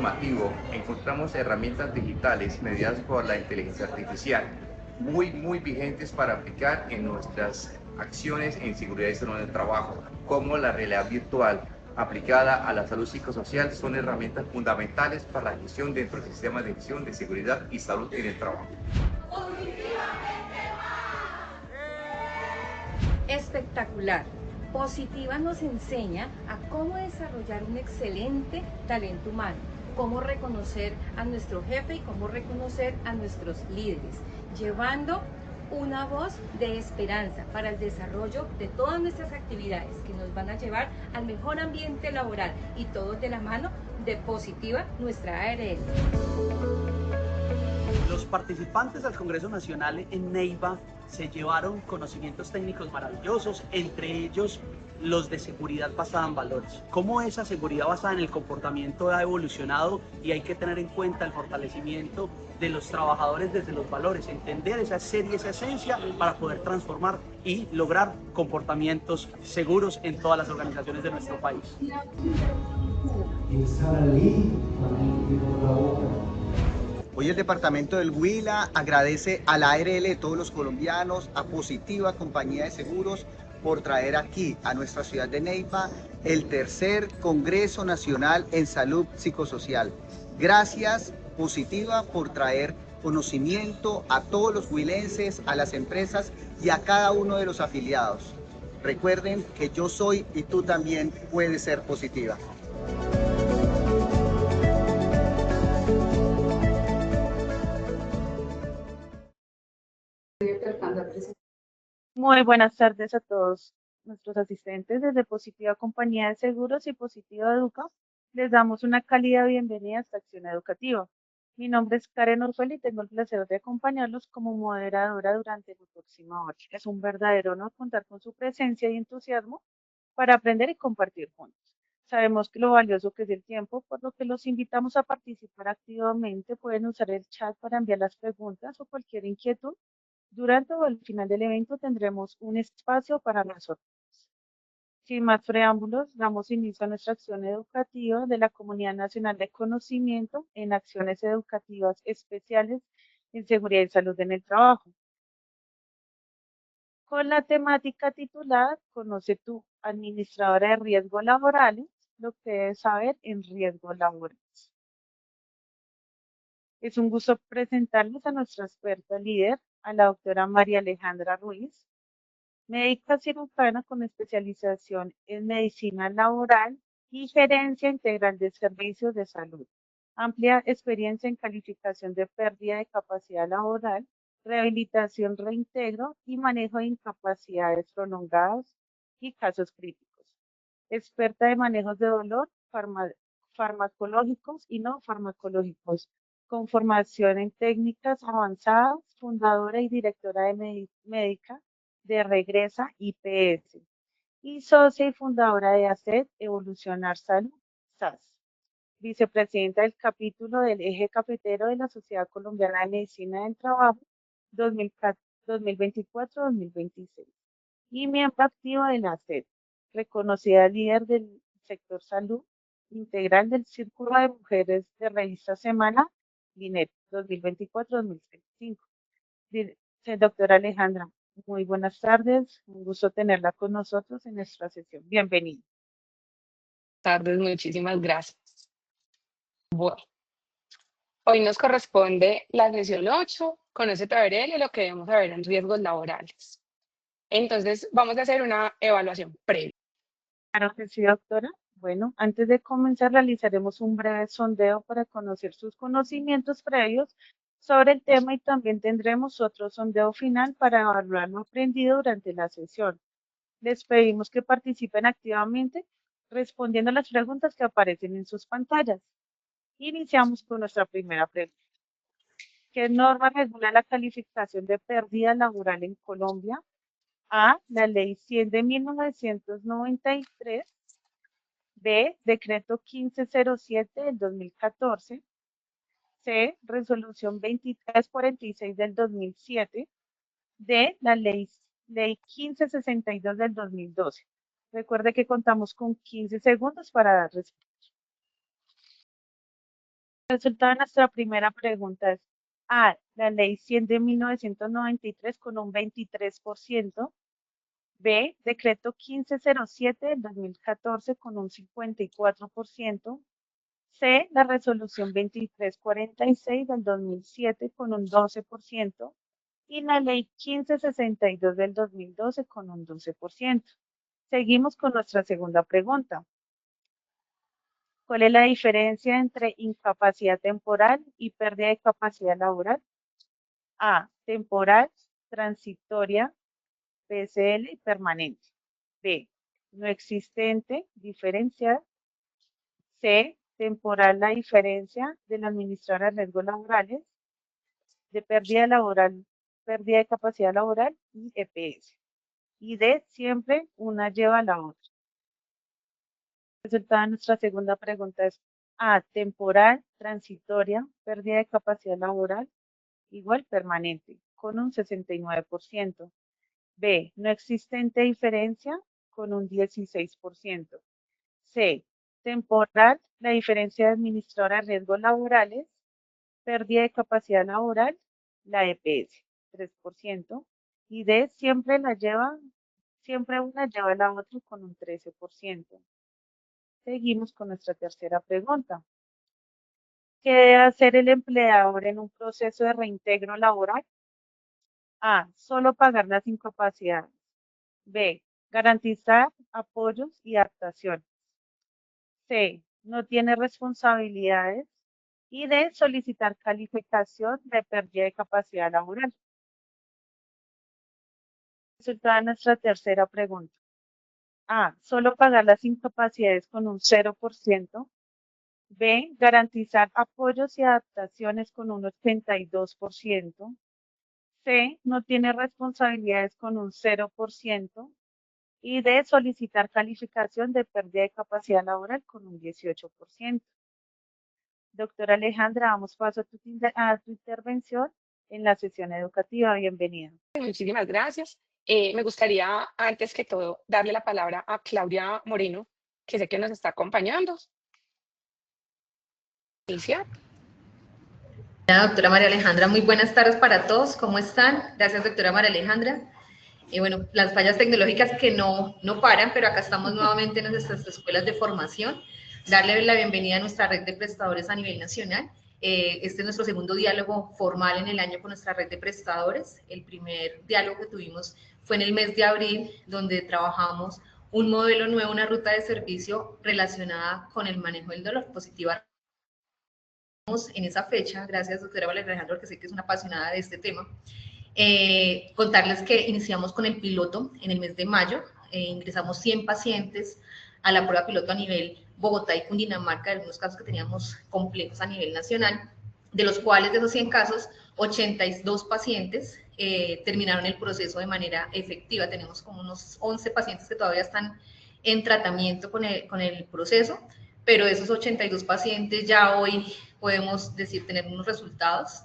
normativo encontramos herramientas digitales mediadas por la inteligencia artificial, muy vigentes para aplicar en nuestras acciones en seguridad y salud en el trabajo, como la realidad virtual aplicada a la salud psicosocial. Son herramientas fundamentales para la gestión dentro del sistema de gestión de seguridad y salud en el trabajo. Espectacular. Positiva nos enseña a cómo desarrollar un excelente talento humano, cómo reconocer a nuestro jefe y cómo reconocer a nuestros líderes, llevando una voz de esperanza para el desarrollo de todas nuestras actividades que nos van a llevar al mejor ambiente laboral y todos de la mano de Positiva, nuestra ARL. Los participantes del Congreso Nacional en Neiva se llevaron conocimientos técnicos maravillosos, entre ellos los de seguridad basada en valores. Cómo esa seguridad basada en el comportamiento ha evolucionado y hay que tener en cuenta el fortalecimiento de los trabajadores desde los valores, entender esa serie, esa esencia para poder transformar y lograr comportamientos seguros en todas las organizaciones de nuestro país. Hoy el departamento del Huila agradece a la ARL de todos los colombianos, a Positiva Compañía de Seguros, por traer aquí a nuestra ciudad de Neiva el tercer Congreso Nacional en Salud Psicosocial. Gracias Positiva por traer conocimiento a todos los huilenses, a las empresas y a cada uno de los afiliados. Recuerden que yo soy y tú también puedes ser Positiva. Muy buenas tardes a todos nuestros asistentes desde Positiva Compañía de Seguros y Positiva Educa. Les damos una cálida bienvenida a esta acción educativa. Mi nombre es Karen Orfel y tengo el placer de acompañarlos como moderadora durante la próxima hora. Es un verdadero honor contar con su presencia y entusiasmo para aprender y compartir juntos. Sabemos que lo valioso que es el tiempo, por lo que los invitamos a participar activamente. Pueden usar el chat para enviar las preguntas o cualquier inquietud. Durante o al final del evento tendremos un espacio para nosotros. Sin más preámbulos, damos inicio a nuestra acción educativa de la Comunidad Nacional de Conocimiento en acciones educativas especiales en seguridad y salud en el trabajo, con la temática titulada Conoce tu administradora de riesgos laborales, lo que debes saber en riesgos laborales. Es un gusto presentarles a nuestra experta líder, a la doctora María Alejandra Ruiz, médica cirujana con especialización en medicina laboral y gerencia integral de servicios de salud. Amplia experiencia en calificación de pérdida de capacidad laboral, rehabilitación, reintegro y manejo de incapacidades prolongadas y casos críticos. Experta de manejos de dolor farmacológicos y no farmacológicos, con formación en técnicas avanzadas, fundadora y directora de médica de Regresa IPS y socia y fundadora de ACET Evolucionar Salud, SAS, vicepresidenta del capítulo del Eje Cafetero de la Sociedad Colombiana de Medicina del Trabajo 2024-2026 y miembro activo de la ACET, reconocida líder del sector salud integral del Círculo de Mujeres de Revista Semana, LINEP 2024-2025. Doctora Alejandra, muy buenas tardes, un gusto tenerla con nosotros en nuestra sesión. Bienvenida. Tardes, muchísimas gracias. Bueno, hoy nos corresponde la sesión 8, Conoce tu ARL y lo que debemos saber en riesgos laborales. Entonces, vamos a hacer una evaluación previa. Claro que sí, doctora. Bueno, antes de comenzar realizaremos un breve sondeo para conocer sus conocimientos previos sobre el tema y también tendremos otro sondeo final para evaluar lo aprendido durante la sesión. Les pedimos que participen activamente respondiendo a las preguntas que aparecen en sus pantallas. Iniciamos con nuestra primera pregunta. ¿Qué norma regula la calificación de pérdida laboral en Colombia? A, la Ley 100 de 1993. B, Decreto 1507 del 2014. C, Resolución 2346 del 2007. D, la Ley 1562 del 2012. Recuerde que contamos con 15 segundos para dar respuesta. El resultado de nuestra primera pregunta es A, la ley 100 de 1993 con un 23%, B, decreto 1507 del 2014 con un 54%, C, la resolución 2346 del 2007 con un 12%, y la ley 1562 del 2012 con un 12%. Seguimos con nuestra segunda pregunta. ¿Cuál es la diferencia entre incapacidad temporal y pérdida de capacidad laboral? A, temporal, transitoria, PSL y permanente. B, no existente, diferencial. C, temporal, la diferencia del administrador de riesgos laborales, de pérdida laboral, pérdida de capacidad laboral y EPS. Y D, siempre una lleva a la otra. El resultado de nuestra segunda pregunta es A, temporal, transitoria, pérdida de capacidad laboral, igual permanente, con un 69%. B, no existente diferencia, con un 16%. C, temporal, la diferencia de administradora de riesgos laborales, pérdida de capacidad laboral, la EPS, 3%. Y D, siempre una lleva a la otra con un 13%. Seguimos con nuestra tercera pregunta. ¿Qué debe hacer el empleador en un proceso de reintegro laboral? A, solo pagar las incapacidades. B, garantizar apoyos y adaptaciones. C, no tiene responsabilidades. Y D, solicitar calificación de pérdida de capacidad laboral. Resultado de nuestra tercera pregunta. A, solo pagar las incapacidades con un 0%. B, garantizar apoyos y adaptaciones con un 82%. C, no tiene responsabilidades con un 0%. Y D, solicitar calificación de pérdida de capacidad laboral con un 18%. Doctora Alejandra, damos paso a tu intervención en la sesión educativa. Bienvenida. Muchísimas gracias. Me gustaría, antes que todo, darle la palabra a Claudia Moreno, que sé que nos está acompañando. Inicia. Hola, doctora María Alejandra, muy buenas tardes para todos. ¿Cómo están? Gracias, doctora María Alejandra. Bueno, las fallas tecnológicas que no paran, pero acá estamos nuevamente en nuestras escuelas de formación. Darle la bienvenida a nuestra red de prestadores a nivel nacional. Este es nuestro segundo diálogo formal en el año con nuestra red de prestadores. El primer diálogo que tuvimos fue en el mes de abril, donde trabajamos un modelo nuevo, una ruta de servicio relacionada con el manejo del dolor, positiva. En esa fecha, gracias doctora María Alejandra, porque sé que es una apasionada de este tema. Contarles que iniciamos con el piloto en el mes de mayo, ingresamos 100 pacientes a la prueba piloto a nivel Bogotá y Cundinamarca, de algunos casos que teníamos complejos a nivel nacional, de los cuales de esos 100 casos, 82 pacientes terminaron el proceso de manera efectiva. Tenemos como unos 11 pacientes que todavía están en tratamiento con el proceso, pero esos 82 pacientes ya hoy podemos decir tener unos resultados.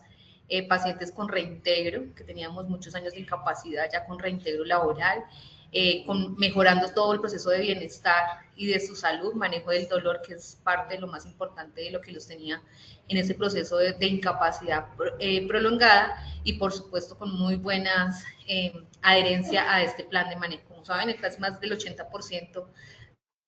Pacientes con reintegro, que teníamos muchos años de incapacidad ya con reintegro laboral, mejorando todo el proceso de bienestar y de su salud, manejo del dolor, que es parte de lo más importante de lo que los tenía en ese proceso de incapacidad prolongada, y por supuesto con muy buenas adherencia a este plan de manejo. Como saben, casi más del 80%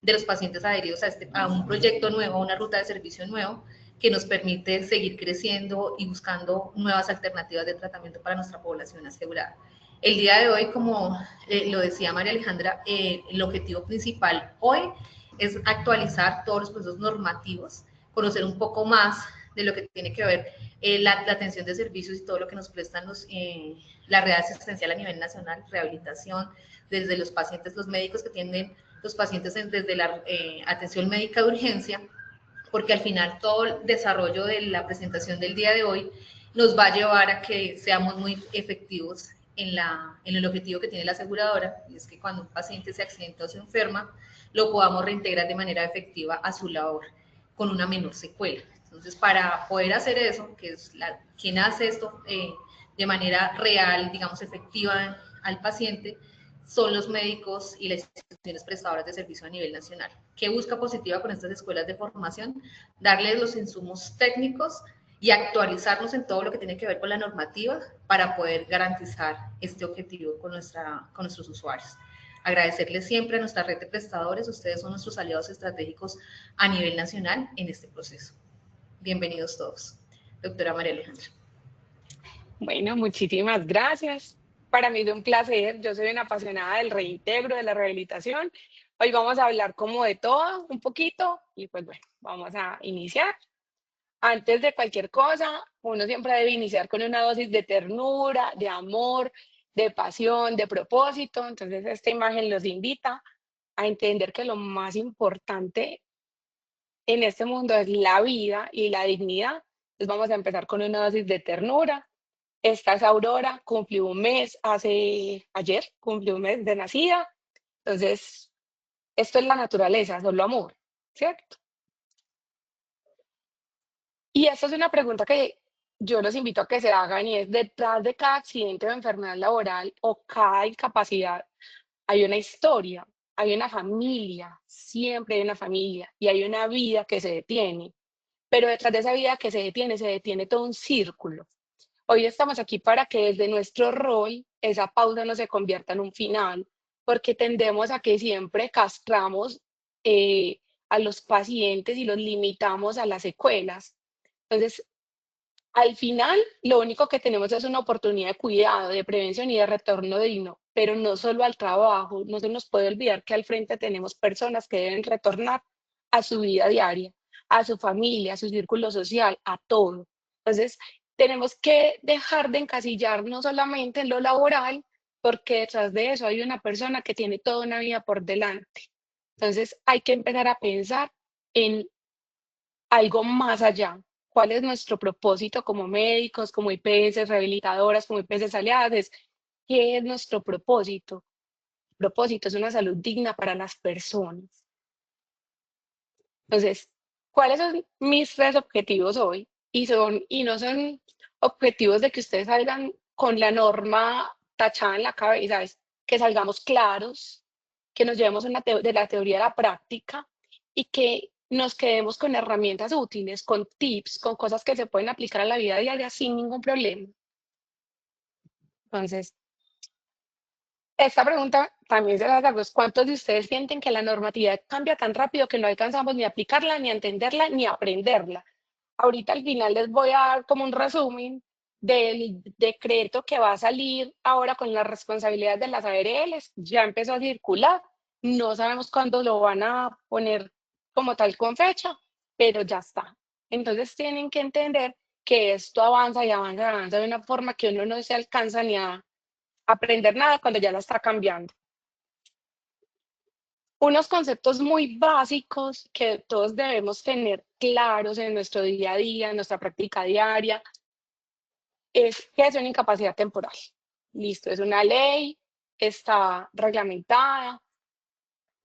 de los pacientes adheridos a un proyecto nuevo, a una ruta de servicio nuevo, que nos permite seguir creciendo y buscando nuevas alternativas de tratamiento para nuestra población asegurada. El día de hoy, como lo decía María Alejandra, el objetivo principal hoy es actualizar todos los procesos normativos, conocer un poco más de lo que tiene que ver la atención de servicios y todo lo que nos prestan la red asistencial a nivel nacional, rehabilitación, desde los pacientes, los médicos que tienen los pacientes desde la atención médica de urgencia, porque al final todo el desarrollo de la presentación del día de hoy nos va a llevar a que seamos muy efectivos en el objetivo que tiene la aseguradora, y es que cuando un paciente se accidenta o se enferma, lo podamos reintegrar de manera efectiva a su labor con una menor secuela. Entonces, para poder hacer eso, que es quien hace esto de manera real, digamos, efectiva al paciente, son los médicos y las instituciones prestadoras de servicio a nivel nacional. ¿Qué busca Positiva con estas escuelas de formación? Darles los insumos técnicos y actualizarnos en todo lo que tiene que ver con la normativa para poder garantizar este objetivo con nuestros usuarios. Agradecerles siempre a nuestra red de prestadores, ustedes son nuestros aliados estratégicos a nivel nacional en este proceso. Bienvenidos todos. Doctora María Alejandra. Bueno, muchísimas gracias. Para mí es un placer. Yo soy una apasionada del reintegro, de la rehabilitación. Hoy vamos a hablar como de todo, un poquito, y pues bueno, vamos a iniciar. Antes de cualquier cosa, uno siempre debe iniciar con una dosis de ternura, de amor, de pasión, de propósito. Entonces, esta imagen los invita a entender que lo más importante en este mundo es la vida y la dignidad. Entonces, vamos a empezar con una dosis de ternura. Esta es Aurora, cumplió un mes ayer cumplió un mes de nacida. Entonces, esto es la naturaleza, solo amor, ¿cierto? Y esta es una pregunta que yo los invito a que se hagan y es: detrás de cada accidente o enfermedad laboral o cada incapacidad hay una historia, hay una familia, siempre hay una familia y hay una vida que se detiene. Pero detrás de esa vida que se detiene todo un círculo. Hoy estamos aquí para que desde nuestro rol esa pausa no se convierta en un final, porque tendemos a que siempre castramos a los pacientes y los limitamos a las secuelas. Entonces, al final, lo único que tenemos es una oportunidad de cuidado, de prevención y de retorno digno, pero no solo al trabajo. No se nos puede olvidar que al frente tenemos personas que deben retornar a su vida diaria, a su familia, a su círculo social, a todo. Entonces, tenemos que dejar de encasillarnos solamente en lo laboral, porque detrás de eso hay una persona que tiene toda una vida por delante. Entonces, hay que empezar a pensar en algo más allá. ¿Cuál es nuestro propósito como médicos, como IPS rehabilitadoras, como IPS aliadas? ¿Qué es nuestro propósito? El propósito es una salud digna para las personas. Entonces, ¿cuáles son mis 3 objetivos hoy? Y no son objetivos de que ustedes salgan con la norma tachada en la cabeza, es que salgamos claros, que nos llevemos de la teoría a la práctica y que nos quedemos con herramientas útiles, con tips, con cosas que se pueden aplicar a la vida diaria sin ningún problema. Entonces, esta pregunta también se las hago: ¿cuántos de ustedes sienten que la normatividad cambia tan rápido que no alcanzamos ni a aplicarla, ni a entenderla, ni a aprenderla? Ahorita al final les voy a dar como un resumen del decreto que va a salir ahora con las responsabilidades de las ARLs. Ya empezó a circular, no sabemos cuándo lo van a poner como tal con fecha, pero ya está. Entonces tienen que entender que esto avanza y avanza y avanza de una forma que uno no se alcanza ni a aprender nada cuando ya la está cambiando. Unos conceptos muy básicos que todos debemos tener claros en nuestro día a día, en nuestra práctica diaria, es qué es una incapacidad temporal. Listo, es una ley, está reglamentada,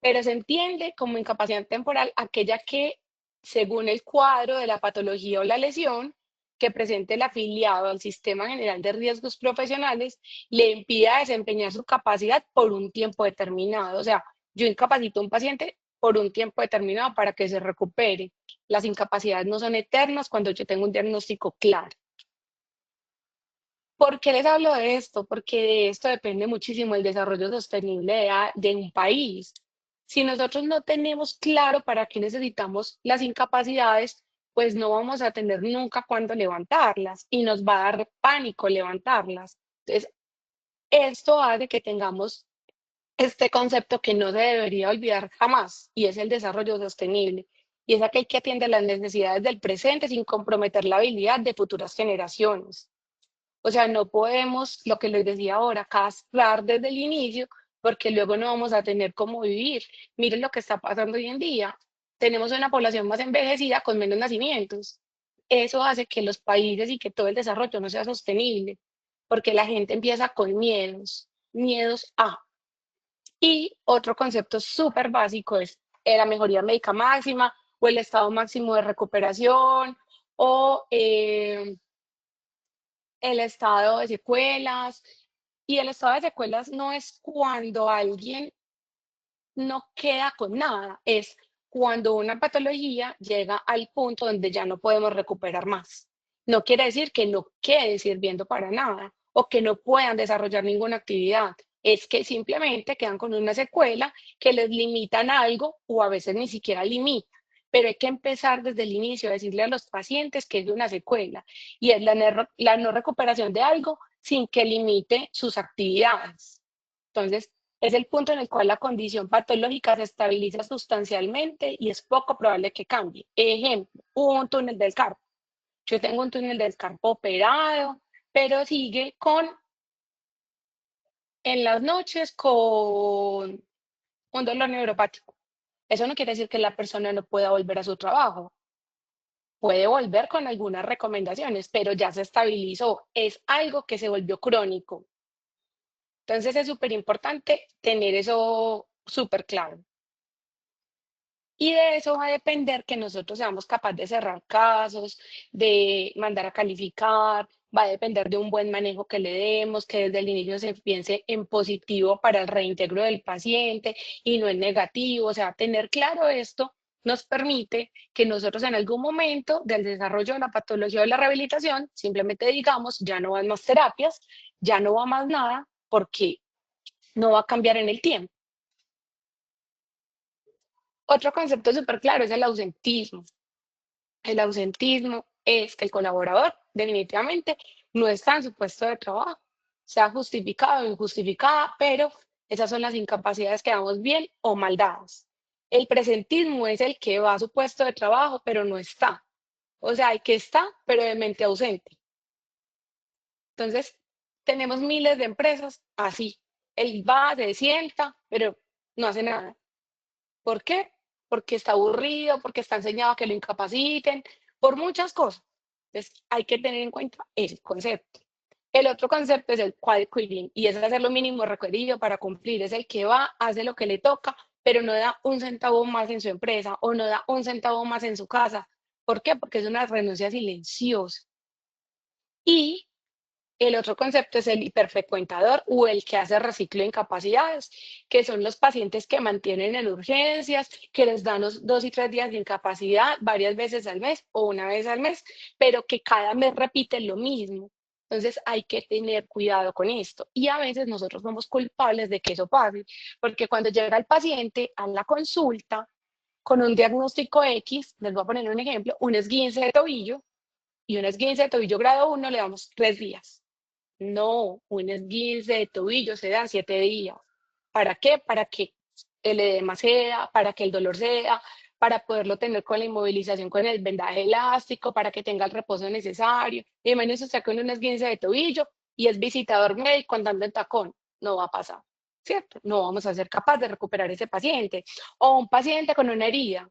pero se entiende como incapacidad temporal aquella que, según el cuadro de la patología o la lesión que presente el afiliado al Sistema General de Riesgos Profesionales, le impida desempeñar su capacidad por un tiempo determinado. O sea, yo incapacito a un paciente por un tiempo determinado para que se recupere. Las incapacidades no son eternas cuando yo tengo un diagnóstico claro. ¿Por qué les hablo de esto? Porque de esto depende muchísimo el desarrollo sostenible de un país. Si nosotros no tenemos claro para qué necesitamos las incapacidades, pues no vamos a tener nunca cuándo levantarlas y nos va a dar pánico levantarlas. Entonces, esto hace que tengamos este concepto que no se debería olvidar jamás, y es el desarrollo sostenible. Y es aquel que atiende las necesidades del presente sin comprometer la habilidad de futuras generaciones. O sea, no podemos, lo que les decía ahora, castrar desde el inicio, porque luego no vamos a tener cómo vivir. Miren lo que está pasando hoy en día. Tenemos una población más envejecida con menos nacimientos. Eso hace que los países y que todo el desarrollo no sea sostenible, porque la gente empieza con miedos a. Y otro concepto súper básico es la mejoría médica máxima o el estado máximo de recuperación o el estado de secuelas. Y el estado de secuelas no es cuando alguien no queda con nada, es cuando una patología llega al punto donde ya no podemos recuperar más. No quiere decir que no quede sirviendo para nada o que no puedan desarrollar ninguna actividad. Es que simplemente quedan con una secuela que les limitan algo o a veces ni siquiera limita. Pero hay que empezar desde el inicio a decirle a los pacientes que es una secuela y es la no recuperación de algo sin que limite sus actividades. Entonces, es el punto en el cual la condición patológica se estabiliza sustancialmente y es poco probable que cambie. Ejemplo, un túnel del carpo. Yo tengo un túnel del carpo operado, pero sigue en las noches con un dolor neuropático. Eso no quiere decir que la persona no pueda volver a su trabajo. Puede volver con algunas recomendaciones, pero ya se estabilizó. Es algo que se volvió crónico. Entonces es súper importante tener eso súper claro. Y de eso va a depender que nosotros seamos capaces de cerrar casos, de mandar a calificar, va a depender de un buen manejo que le demos, que desde el inicio se piense en positivo para el reintegro del paciente y no en negativo. O sea, tener claro esto nos permite que nosotros en algún momento del desarrollo de la patología o de la rehabilitación simplemente digamos, ya no van más terapias, ya no va más nada, porque no va a cambiar en el tiempo. Otro concepto súper claro es el ausentismo. El ausentismo es que el colaborador definitivamente no está en su puesto de trabajo, sea justificado o injustificada, pero esas son las incapacidades que damos bien o mal dadas. El presentismo es el que va a su puesto de trabajo, pero no está. O sea, el que está, pero de mente ausente. Entonces, tenemos miles de empresas así. Él va, se sienta, pero no hace nada. ¿Por qué? Porque está aburrido, porque está enseñado a que lo incapaciten, por muchas cosas. Entonces, hay que tener en cuenta ese concepto. El otro concepto es el quiet quitting, y es hacer lo mínimo requerido para cumplir. Es el que va, hace lo que le toca, pero no da un centavo más en su empresa o no da un centavo más en su casa. ¿Por qué? Porque es una renuncia silenciosa. Y el otro concepto es el hiperfrecuentador o el que hace reciclo de incapacidades, que son los pacientes que mantienen en urgencias, que les dan los 2 y 3 días de incapacidad varias veces al mes o una vez al mes, pero que cada mes repiten lo mismo. Entonces hay que tener cuidado con esto. Y a veces nosotros somos culpables de que eso pase, porque cuando llega el paciente a la consulta con un diagnóstico X, les voy a poner un ejemplo, un esguince de tobillo, y un esguince de tobillo grado 1 le damos 3 días. No, un esguince de tobillo se dan 7 días. ¿Para qué? Para que el edema ceda, para que el dolor ceda, para poderlo tener con la inmovilización con el vendaje elástico, para que tenga el reposo necesario. Imagínense usted con un esguince de tobillo y es visitador médico andando en tacón. No va a pasar, ¿cierto? No vamos a ser capaces de recuperar ese paciente. O un paciente con una herida.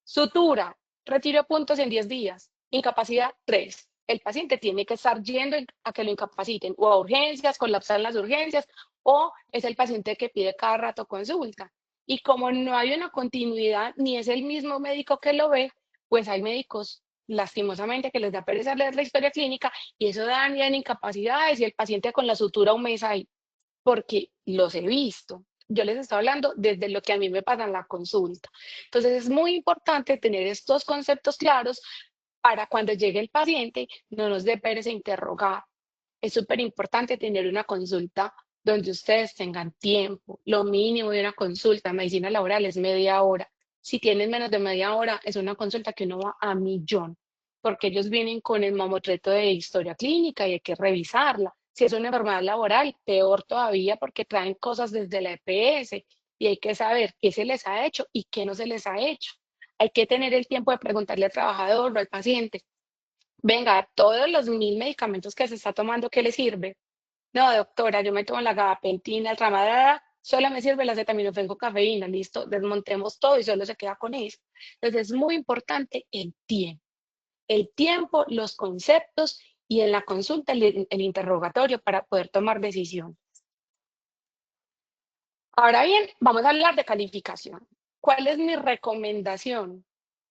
Sutura, retiro puntos en 10 días, incapacidad 3. El paciente tiene que estar yendo a que lo incapaciten o a urgencias, colapsar las urgencias, o es el paciente que pide cada rato consulta. Y como no hay una continuidad, ni es el mismo médico que lo ve, pues hay médicos lastimosamente que les da pereza leer la historia clínica y eso daña en incapacidades y el paciente con la sutura un mes ahí, porque los he visto. Yo les estoy hablando desde lo que a mí me pasa en la consulta. Entonces es muy importante tener estos conceptos claros para cuando llegue el paciente no nos dé pereza interrogar. Es súper importante tener una consulta donde ustedes tengan tiempo. Lo mínimo de una consulta, medicina laboral, es media hora. Si tienen menos de media hora, es una consulta que uno va a millón, porque ellos vienen con el mamotreto de historia clínica y hay que revisarla. Si es una enfermedad laboral, peor todavía porque traen cosas desde la EPS y hay que saber qué se les ha hecho y qué no se les ha hecho. Hay que tener el tiempo de preguntarle al trabajador o al paciente, venga, todos los 1000 medicamentos que se está tomando, ¿qué le sirve? No, doctora, yo me tomo la gabapentina, el ramadara, solo me sirve la acetaminofén con cafeína, listo, desmontemos todo y solo se queda con eso. Entonces es muy importante el tiempo, los conceptos y en la consulta el interrogatorio para poder tomar decisión. Ahora bien, vamos a hablar de calificación. ¿Cuál es mi recomendación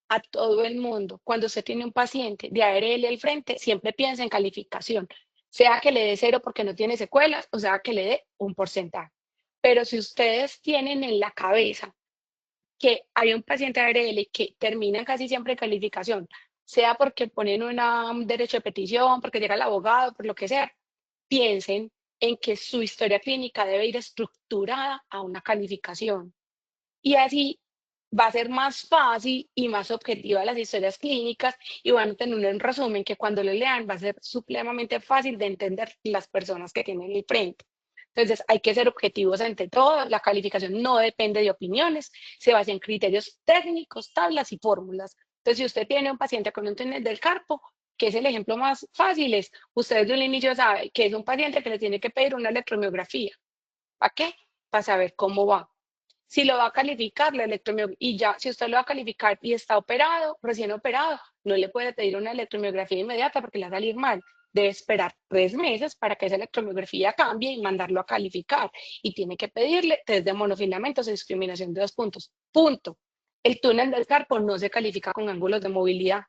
a todo el mundo? Cuando usted tiene un paciente de ARL al frente, siempre piensa en calificación. sea que le dé 0 porque no tiene secuelas, o sea que le dé un porcentaje. Pero si ustedes tienen en la cabeza que hay un paciente ARL que termina casi siempre en calificación, sea porque ponen un derecho de petición, porque llega el abogado, por lo que sea, piensen en que su historia clínica debe ir estructurada a una calificación. Y así va a ser más fácil y más objetiva las historias clínicas y van a tener un resumen que cuando lo lean va a ser supremamente fácil de entender las personas que tienen el frente. Entonces, hay que ser objetivos ante todo. La calificación no depende de opiniones, se basa en criterios técnicos, tablas y fórmulas. Entonces, si usted tiene un paciente con un túnel del carpo, que es el ejemplo más fácil, es usted desde un inicio sabe que es un paciente que le tiene que pedir una electromiografía. ¿Para qué? Para saber cómo va. Si lo va a calificar, la electromiografía, y ya, si usted lo va a calificar y está operado, recién operado, no le puede pedir una electromiografía inmediata porque le va a salir mal. Debe esperar 3 meses para que esa electromiografía cambie y mandarlo a calificar. Y tiene que pedirle test de monofilamentos y discriminación de 2 puntos. Punto. El túnel del carpo no se califica con ángulos de movilidad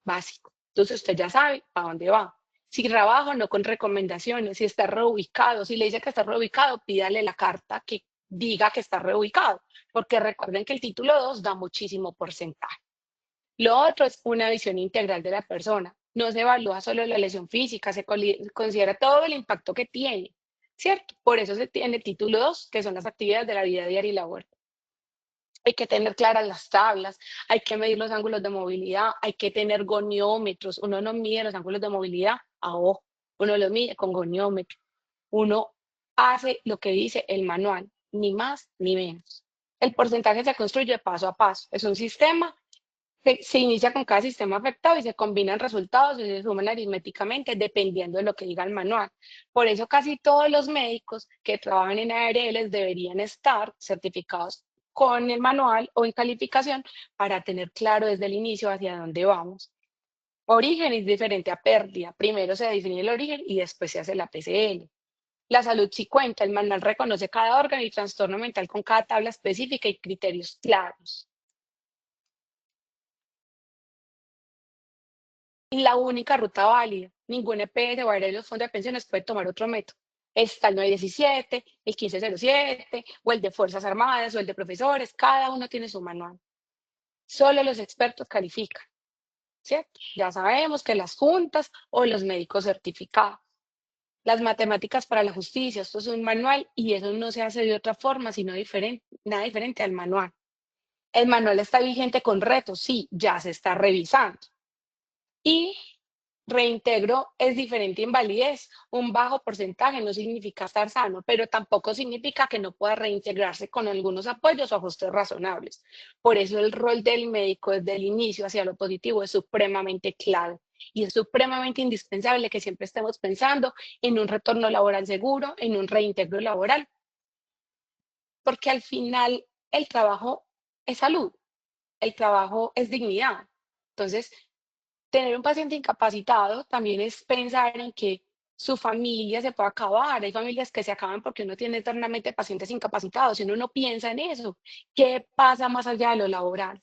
básico. Entonces usted ya sabe para dónde va. Si trabaja no con recomendaciones, si está reubicado, si le dice que está reubicado, pídale la carta que diga que está reubicado, porque recuerden que el título 2 da muchísimo porcentaje. Lo otro es una visión integral de la persona. No se evalúa solo la lesión física, se considera todo el impacto que tiene, ¿cierto? Por eso se tiene el título 2, que son las actividades de la vida diaria y labor. Hay que tener claras las tablas, hay que medir los ángulos de movilidad, hay que tener goniómetros. Uno no mide los ángulos de movilidad a ojo, uno los mide con goniómetro. Uno hace lo que dice el manual, ni más ni menos. El porcentaje se construye paso a paso. Es un sistema que se inicia con cada sistema afectado y se combinan resultados y se suman aritméticamente dependiendo de lo que diga el manual. Por eso casi todos los médicos que trabajan en ARLs deberían estar certificados con el manual o en calificación para tener claro desde el inicio hacia dónde vamos. Origen es diferente a pérdida. Primero se define el origen y después se hace la PCL. La salud sí cuenta, el manual reconoce cada órgano y trastorno mental con cada tabla específica y criterios claros. La única ruta válida, ningún EPS o área de los fondos de pensiones puede tomar otro método. Está el 917, el 1507, o el de Fuerzas Armadas, o el de profesores, cada uno tiene su manual. Solo los expertos califican, ¿cierto? Ya sabemos que las juntas o los médicos certificados. Las matemáticas para la justicia, esto es un manual y eso no se hace de otra forma, sino nada diferente al manual. El manual está vigente con retos, sí, ya se está revisando. Y reintegro es diferente a invalidez. Un bajo porcentaje no significa estar sano, pero tampoco significa que no pueda reintegrarse con algunos apoyos o ajustes razonables. Por eso el rol del médico desde el inicio hacia lo positivo es supremamente clave. Y es supremamente indispensable que siempre estemos pensando en un retorno laboral seguro, en un reintegro laboral, porque al final el trabajo es salud, el trabajo es dignidad. Entonces, tener un paciente incapacitado también es pensar en que su familia se puede acabar. Hay familias que se acaban porque uno tiene eternamente pacientes incapacitados y uno no piensa en eso. ¿Qué pasa más allá de lo laboral?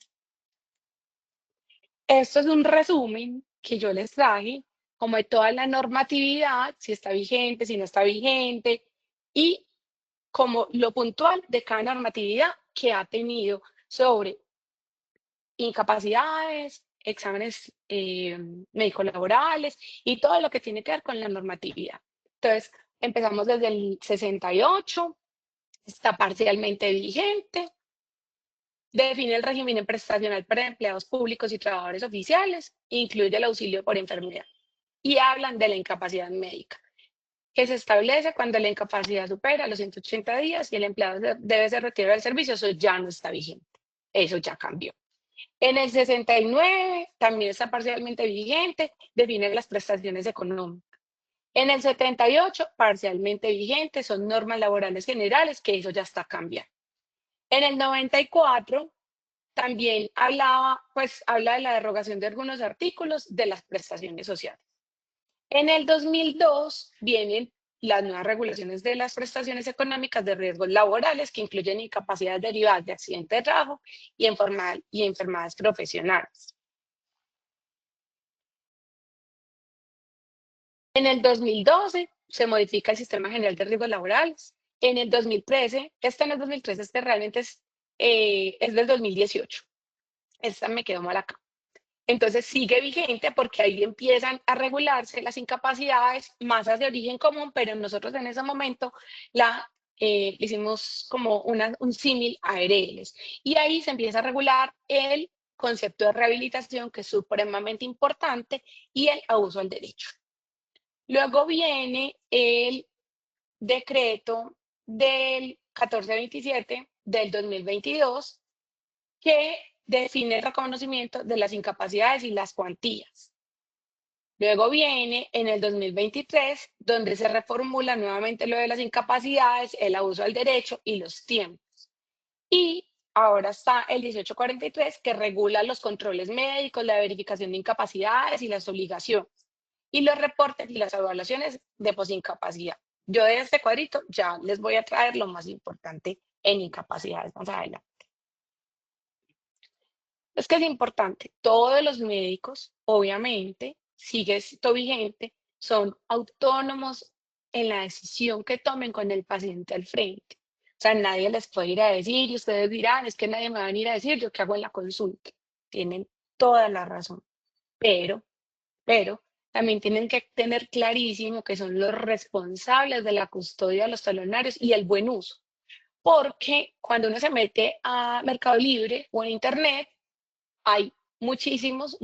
Esto es un resumen que yo les traje, como de toda la normatividad, si está vigente, si no está vigente, y como lo puntual de cada normatividad que ha tenido sobre incapacidades, exámenes médico-laborales y todo lo que tiene que ver con la normatividad. Entonces, empezamos desde el 68, está parcialmente vigente, define el régimen prestacional para empleados públicos y trabajadores oficiales, incluye el auxilio por enfermedad y hablan de la incapacidad médica, que se establece cuando la incapacidad supera los 180 días y el empleado debe ser retirado del servicio. Eso ya no está vigente, eso ya cambió. En el 69 también está parcialmente vigente, define las prestaciones económicas. En el 78, parcialmente vigente, son normas laborales generales, que eso ya está cambiando. En el 94, también habla de la derogación de algunos artículos de las prestaciones sociales. En el 2002 vienen las nuevas regulaciones de las prestaciones económicas de riesgos laborales que incluyen incapacidades derivadas de accidente de trabajo y enfermedades profesionales. En el 2012 se modifica el Sistema General de Riesgos Laborales. En el 2013, este no es 2013, este realmente es del 2018. Esta me quedó mal acá. Entonces sigue vigente porque ahí empiezan a regularse las incapacidades, masas de origen común, pero nosotros en ese momento hicimos como un símil a ARLs. Y ahí se empieza a regular el concepto de rehabilitación, que es supremamente importante, y el abuso al derecho. Luego viene el decreto del 1427 del 2022, que define el reconocimiento de las incapacidades y las cuantías. Luego viene en el 2023, donde se reformula nuevamente lo de las incapacidades, el abuso al derecho y los tiempos. Y ahora está el 1843, que regula los controles médicos, la verificación de incapacidades y las obligaciones, y los reportes y las evaluaciones de posincapacidad. Yo de este cuadrito ya les voy a traer lo más importante en incapacidades más adelante. Es que es importante, todos los médicos, obviamente, sigue esto vigente, son autónomos en la decisión que tomen con el paciente al frente. O sea, nadie les puede ir a decir, y ustedes dirán, es que nadie me va a venir a decir yo qué hago en la consulta. Tienen toda la razón, pero también tienen que tener clarísimo que son los responsables de la custodia de los talonarios y el buen uso. Porque cuando uno se mete a Mercado Libre o en Internet, hay muchísimas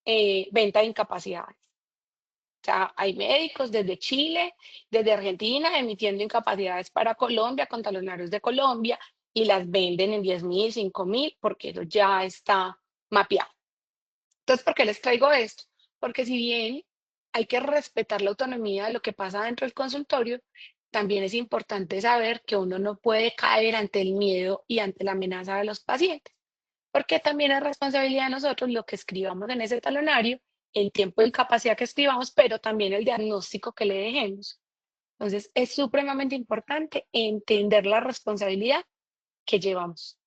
ventas de incapacidades. O sea, hay médicos desde Chile, desde Argentina, emitiendo incapacidades para Colombia, con talonarios de Colombia, y las venden en 10.000, 5.000, porque eso ya está mapeado. Entonces, ¿por qué les traigo esto? Porque si bien hay que respetar la autonomía de lo que pasa dentro del consultorio, también es importante saber que uno no puede caer ante el miedo y ante la amenaza de los pacientes, porque también es responsabilidad de nosotros lo que escribamos en ese talonario, el tiempo de incapacidad que escribamos, pero también el diagnóstico que le dejemos. Entonces, es supremamente importante entender la responsabilidad que llevamos.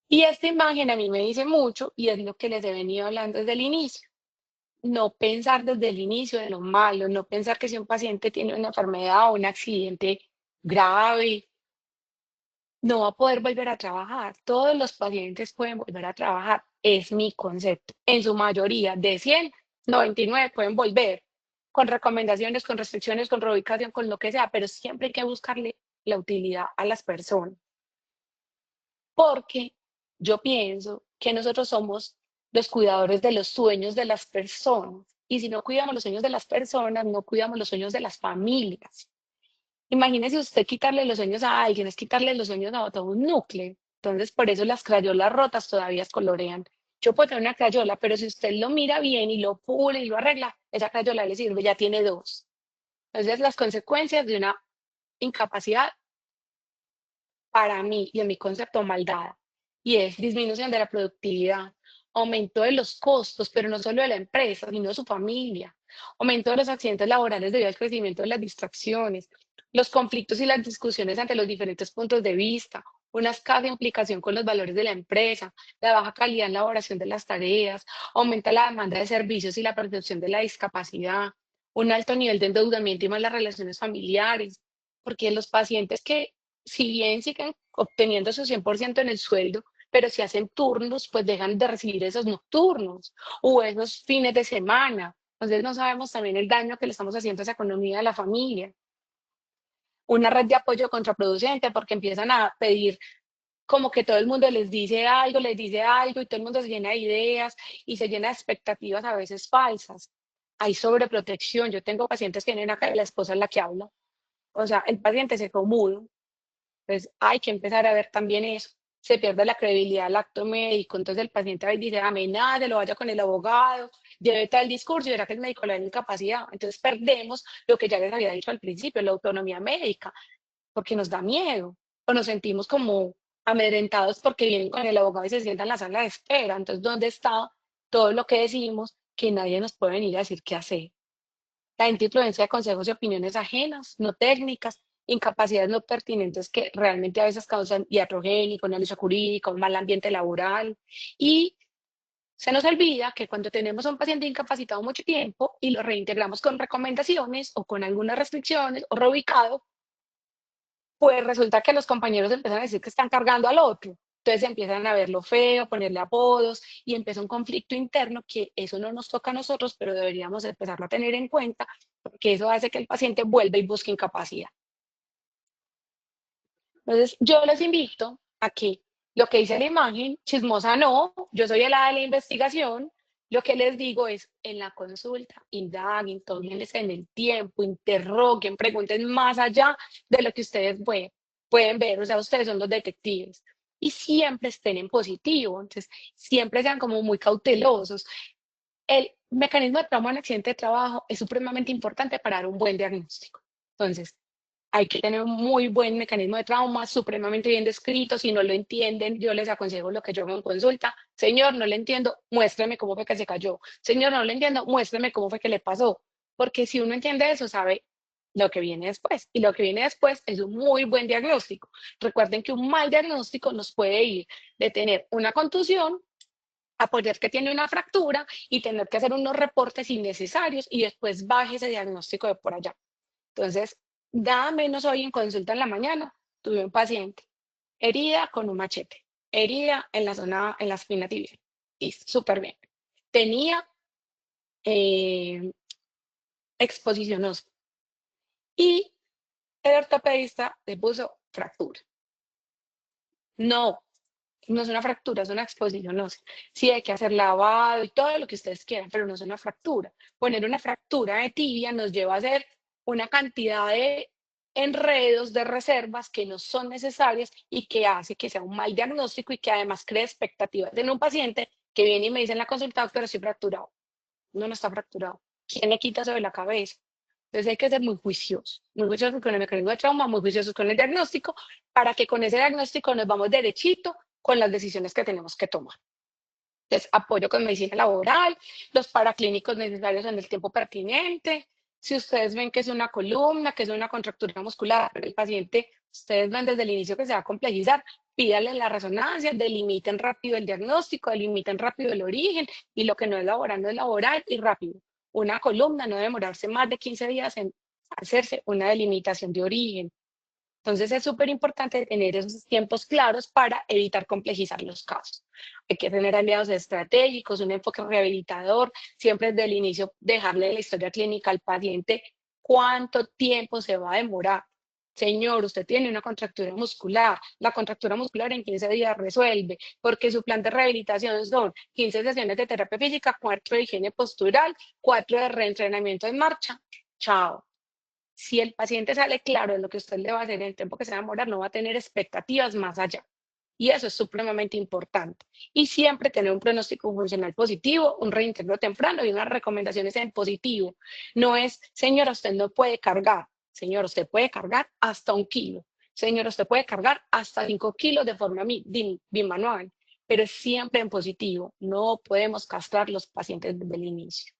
Y esta imagen a mí me dice mucho, y es lo que les he venido hablando desde el inicio. No pensar desde el inicio de lo malo, no pensar que si un paciente tiene una enfermedad o un accidente grave, no va a poder volver a trabajar. Todos los pacientes pueden volver a trabajar, es mi concepto. En su mayoría, de 100, 99 pueden volver, con recomendaciones, con restricciones, con reubicación, con lo que sea, pero siempre hay que buscarle la utilidad a las personas. Porque yo pienso que nosotros somos los cuidadores de los sueños de las personas. Y si no cuidamos los sueños de las personas, no cuidamos los sueños de las familias. Imagínese usted quitarle los sueños a alguien, es quitarle los sueños a todo un núcleo. Entonces, por eso las crayolas rotas todavía colorean. Yo puedo tener una crayola, pero si usted lo mira bien y lo pule y lo arregla, esa crayola le sirve, ya tiene dos. Entonces, las consecuencias de una incapacidad, para mí y en mi concepto, mal dada, y es disminución de la productividad, aumento de los costos, pero no solo de la empresa, sino de su familia, aumento de los accidentes laborales debido al crecimiento de las distracciones, los conflictos y las discusiones ante los diferentes puntos de vista, una escasa implicación con los valores de la empresa, la baja calidad en la elaboración de las tareas, aumenta la demanda de servicios y la percepción de la discapacidad, un alto nivel de endeudamiento y malas relaciones familiares, porque los pacientes que, si bien siguen obteniendo su 100% en el sueldo, pero si hacen turnos, pues dejan de recibir esos nocturnos o esos fines de semana. Entonces no sabemos también el daño que le estamos haciendo a esa economía de la familia. Una red de apoyo contraproducente porque empiezan a pedir como que todo el mundo les dice algo y todo el mundo se llena de ideas y se llena de expectativas a veces falsas. Hay sobreprotección. Yo tengo pacientes que tienen acá, la esposa es la que habla. O sea, el paciente se quedó mudo. Entonces hay que empezar a ver también eso. Se pierde la credibilidad del acto médico. Entonces el paciente ahí dice, amenace, lo vaya con el abogado, lleve tal discurso y verá que el médico le da incapacidad. Entonces perdemos lo que ya les había dicho al principio, la autonomía médica, porque nos da miedo o nos sentimos como amedrentados porque vienen con el abogado y se sientan en la sala de espera. Entonces, ¿dónde está todo lo que decimos que nadie nos puede venir a decir qué hacer? La gente influencia de consejos y opiniones ajenas, no técnicas, incapacidades no pertinentes que realmente a veces causan iatrogénico, análisis jurídico, un mal ambiente laboral y Se nos olvida que cuando tenemos a un paciente incapacitado mucho tiempo y lo reintegramos con recomendaciones o con algunas restricciones o reubicado, pues resulta que los compañeros empiezan a decir que están cargando al otro. Entonces empiezan a verlo feo, ponerle apodos y empieza un conflicto interno que eso no nos toca a nosotros, pero deberíamos empezarlo a tener en cuenta porque eso hace que el paciente vuelva y busque incapacidad. Entonces yo les invito a que lo que dice la imagen, chismosa no, yo soy el área de la investigación, lo que les digo es en la consulta, indaguen, tómenles en el tiempo, interroguen, pregunten más allá de lo que ustedes pueden ver, o sea, ustedes son los detectives. Y siempre estén en positivo, entonces siempre sean como muy cautelosos. El mecanismo de trauma en accidente de trabajo es supremamente importante para dar un buen diagnóstico. Entonces, hay que tener un muy buen mecanismo de trauma, supremamente bien descrito. Si no lo entienden, yo les aconsejo lo que yo hago en consulta. Señor, no le entiendo, muéstrame cómo fue que se cayó. Señor, no le entiendo, muéstrame cómo fue que le pasó. Porque si uno entiende eso, sabe lo que viene después. Y lo que viene después es un muy buen diagnóstico. Recuerden que un mal diagnóstico nos puede ir de tener una contusión a poner que tiene una fractura y tener que hacer unos reportes innecesarios y después baje ese diagnóstico de por allá. Entonces, nada menos hoy en consulta en la mañana, tuve un paciente, herida con un machete, herida en la zona, en la espina tibial, y súper bien. Tenía exposición ósea y el ortopedista le puso fractura. No, no es una fractura, es una exposición ósea. Sí, hay que hacer lavado y todo lo que ustedes quieran, pero no es una fractura. Poner una fractura de tibia nos lleva a hacer una cantidad de enredos, de reservas que no son necesarias y que hace que sea un mal diagnóstico y que además cree expectativas en un paciente que viene y me dice en la consulta, pero estoy fracturado. No, no está fracturado. ¿Quién le quita sobre la cabeza? Entonces hay que ser muy juiciosos con el mecanismo de trauma, muy juiciosos con el diagnóstico, para que con ese diagnóstico nos vamos derechito con las decisiones que tenemos que tomar. Entonces, apoyo con medicina laboral, los paraclínicos necesarios en el tiempo pertinente. Si ustedes ven que es una columna, que es una contractura muscular, pero el paciente, ustedes ven desde el inicio que se va a complejizar, pídanle la resonancia, delimiten rápido el diagnóstico, delimiten rápido el origen y lo que no es laboral y rápido. Una columna no debe demorarse más de 15 días en hacerse una delimitación de origen. Entonces es súper importante tener esos tiempos claros para evitar complejizar los casos. Hay que tener aliados estratégicos, un enfoque rehabilitador, siempre desde el inicio dejarle la historia clínica al paciente, cuánto tiempo se va a demorar. Señor, usted tiene una contractura muscular, la contractura muscular en 15 días resuelve, porque su plan de rehabilitación son 15 sesiones de terapia física, 4 de higiene postural, 4 de reentrenamiento en marcha. Chao. Si el paciente sale claro de lo que usted le va a hacer en el tiempo que se va a demorar, no va a tener expectativas más allá. Y eso es supremamente importante. Y siempre tener un pronóstico funcional positivo, un reintegro temprano y unas recomendaciones en positivo. No es, señora, usted no puede cargar. Señor, usted puede cargar hasta 1 kilo. Señor, usted puede cargar hasta 5 kilos de forma bimanual. Pero es siempre en positivo. No podemos castrar los pacientes desde el inicio.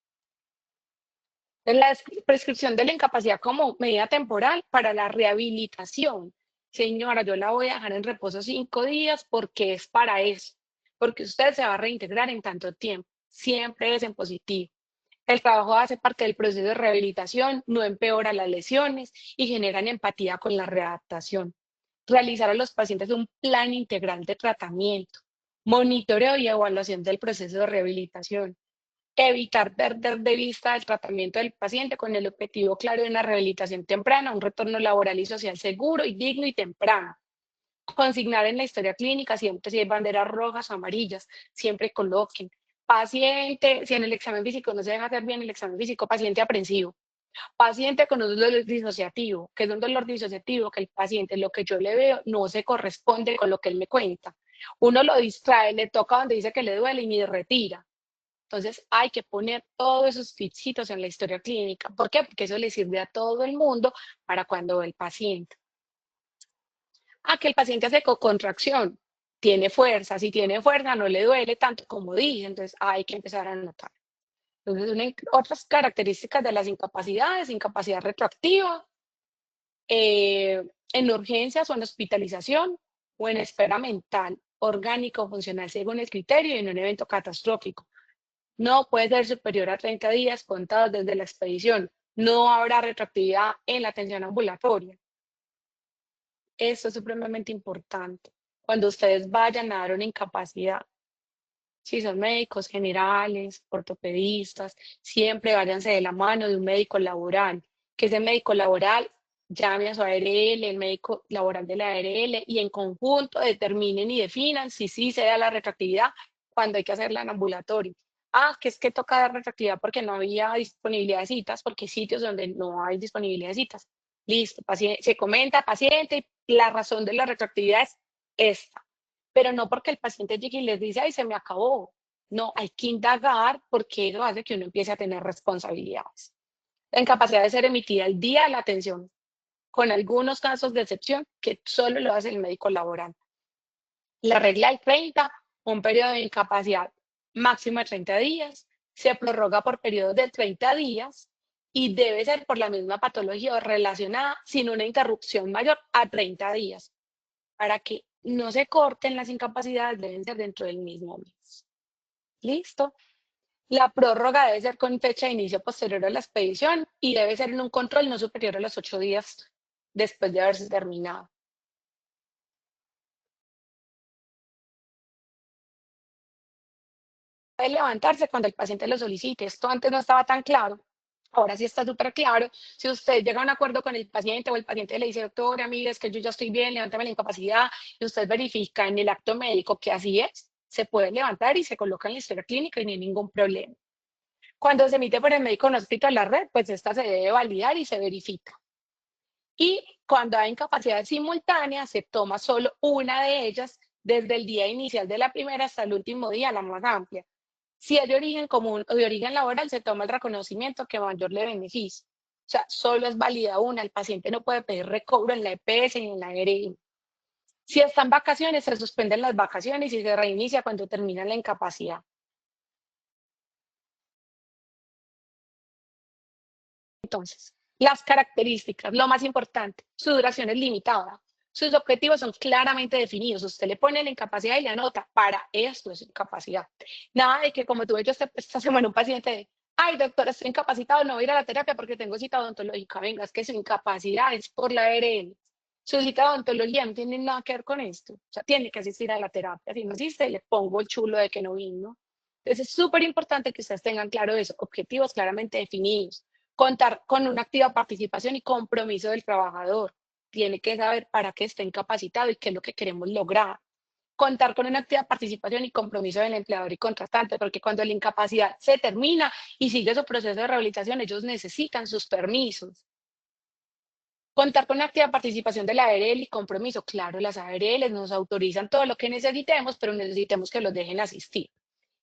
La prescripción de la incapacidad como medida temporal para la rehabilitación. Señora, yo la voy a dejar en reposo 5 días porque es para eso, porque usted se va a reintegrar en tanto tiempo. Siempre es en positivo. El trabajo hace parte del proceso de rehabilitación, no empeora las lesiones y generan empatía con la readaptación. Realizar a los pacientes un plan integral de tratamiento, monitoreo y evaluación del proceso de rehabilitación. Evitar perder de vista el tratamiento del paciente con el objetivo claro de una rehabilitación temprana, un retorno laboral y social seguro y digno y temprano. Consignar en la historia clínica siempre si hay banderas rojas o amarillas, siempre coloquen. Paciente, si en el examen físico no se deja hacer bien el examen físico, paciente aprensivo. Paciente con un dolor disociativo, que es un dolor disociativo, que el paciente, lo que yo le veo, no se corresponde con lo que él me cuenta. Uno lo distrae, le toca donde dice que le duele y ni retira. Entonces hay que poner todos esos tipsitos en la historia clínica. ¿Por qué? Porque eso le sirve a todo el mundo para cuando ve el paciente. Que el paciente hace contracción, tiene fuerza. Si tiene fuerza no le duele tanto como dije. Entonces hay que empezar a notar. Entonces, otras características de las incapacidades, incapacidad retroactiva, en urgencias o en hospitalización o en espera mental, orgánico, funcional según el criterio y en un evento catastrófico. no puede ser superior a 30 días contados desde la expedición. No habrá retroactividad en la atención ambulatoria. Esto es supremamente importante. Cuando ustedes vayan a dar una incapacidad, si son médicos generales, ortopedistas, siempre váyanse de la mano de un médico laboral, que ese médico laboral llame a su ARL, el médico laboral de la ARL, y en conjunto determinen y definan si sí se da la retroactividad cuando hay que hacerla en ambulatorio. Ah, que es que toca dar retroactividad porque no había disponibilidad de citas, porque hay sitios donde no hay disponibilidad de citas. Listo, se comenta al paciente, la razón de la retroactividad es esta, pero no porque el paciente llegue y les dice, ay, se me acabó. No, hay que indagar porque eso hace que uno empiece a tener responsabilidades. La incapacidad de ser emitida el día de la atención, con algunos casos de excepción que solo lo hace el médico laboral. La regla del 30, un periodo de incapacidad máximo de 30 días, se prorroga por periodos de 30 días y debe ser por la misma patología o relacionada sin una interrupción mayor a 30 días. Para que no se corten las incapacidades, deben ser dentro del mismo mes. ¿Listo? La prórroga debe ser con fecha de inicio posterior a la expedición y debe ser en un control no superior a los 8 días después de haberse terminado. Puede levantarse cuando el paciente lo solicite. Esto antes no estaba tan claro. Ahora sí está súper claro. Si usted llega a un acuerdo con el paciente o el paciente le dice, doctora, mire, es que yo ya estoy bien, levántame la incapacidad, y usted verifica en el acto médico que así es, se puede levantar y se coloca en la historia clínica y no hay ningún problema. Cuando se emite por el médico no escrito a la red, pues esta se debe validar y se verifica. Y cuando hay incapacidad simultánea, se toma solo una de ellas desde el día inicial de la primera hasta el último día, la más amplia. Si es de origen común o de origen laboral, se toma el reconocimiento que mayor le beneficie. O sea, solo es válida una. El paciente no puede pedir recobro en la EPS ni en la ARL. Si están vacaciones, se suspenden las vacaciones y se reinicia cuando termina la incapacidad. Entonces, las características, lo más importante, su duración es limitada. Sus objetivos son claramente definidos. Usted le pone la incapacidad y le anota, para esto es incapacidad. Nada de que como tuve yo esta semana un paciente de, ay, doctora, estoy incapacitado, no voy a ir a la terapia porque tengo cita odontológica. Venga, es que su incapacidad es por la ARL. Su cita de odontología no tiene nada que ver con esto. O sea, tiene que asistir a la terapia. Si no asiste, le pongo el chulo de que no vino. Entonces, es súper importante que ustedes tengan claro eso, objetivos claramente definidos. Contar con una activa participación y compromiso del trabajador. Tiene que saber para qué está incapacitado y qué es lo que queremos lograr. Contar con una activa participación y compromiso del empleador y contratante, porque cuando la incapacidad se termina y sigue su proceso de rehabilitación, ellos necesitan sus permisos. Contar con una activa participación de la ARL y compromiso. Claro, las ARL nos autorizan todo lo que necesitemos, pero necesitemos que los dejen asistir.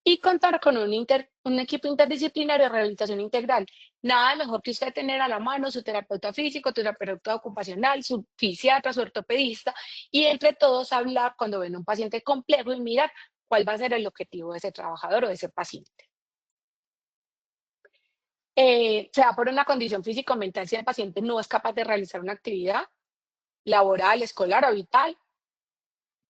Y contar con un equipo interdisciplinario de rehabilitación integral. Nada mejor que usted tener a la mano su terapeuta físico, tu terapeuta ocupacional, su fisiatra, su ortopedista, y entre todos hablar cuando ven un paciente complejo y mirar cuál va a ser el objetivo de ese trabajador o de ese paciente. Sea por una condición físico-mental si el paciente no es capaz de realizar una actividad laboral, escolar o vital,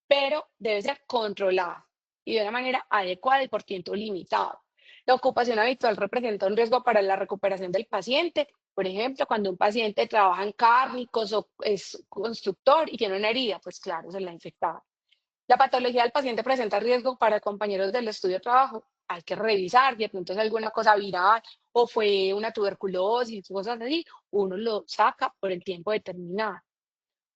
pero debe ser controlada y de una manera adecuada y por tiempo limitado. La ocupación habitual representa un riesgo para la recuperación del paciente. Por ejemplo, cuando un paciente trabaja en cárnicos o es constructor y tiene una herida, pues claro, se la ha infectado. La patología del paciente presenta riesgo para compañeros del estudio de trabajo. Hay que revisar, si de pronto es alguna cosa viral o fue una tuberculosis, cosas así, uno lo saca por el tiempo determinado.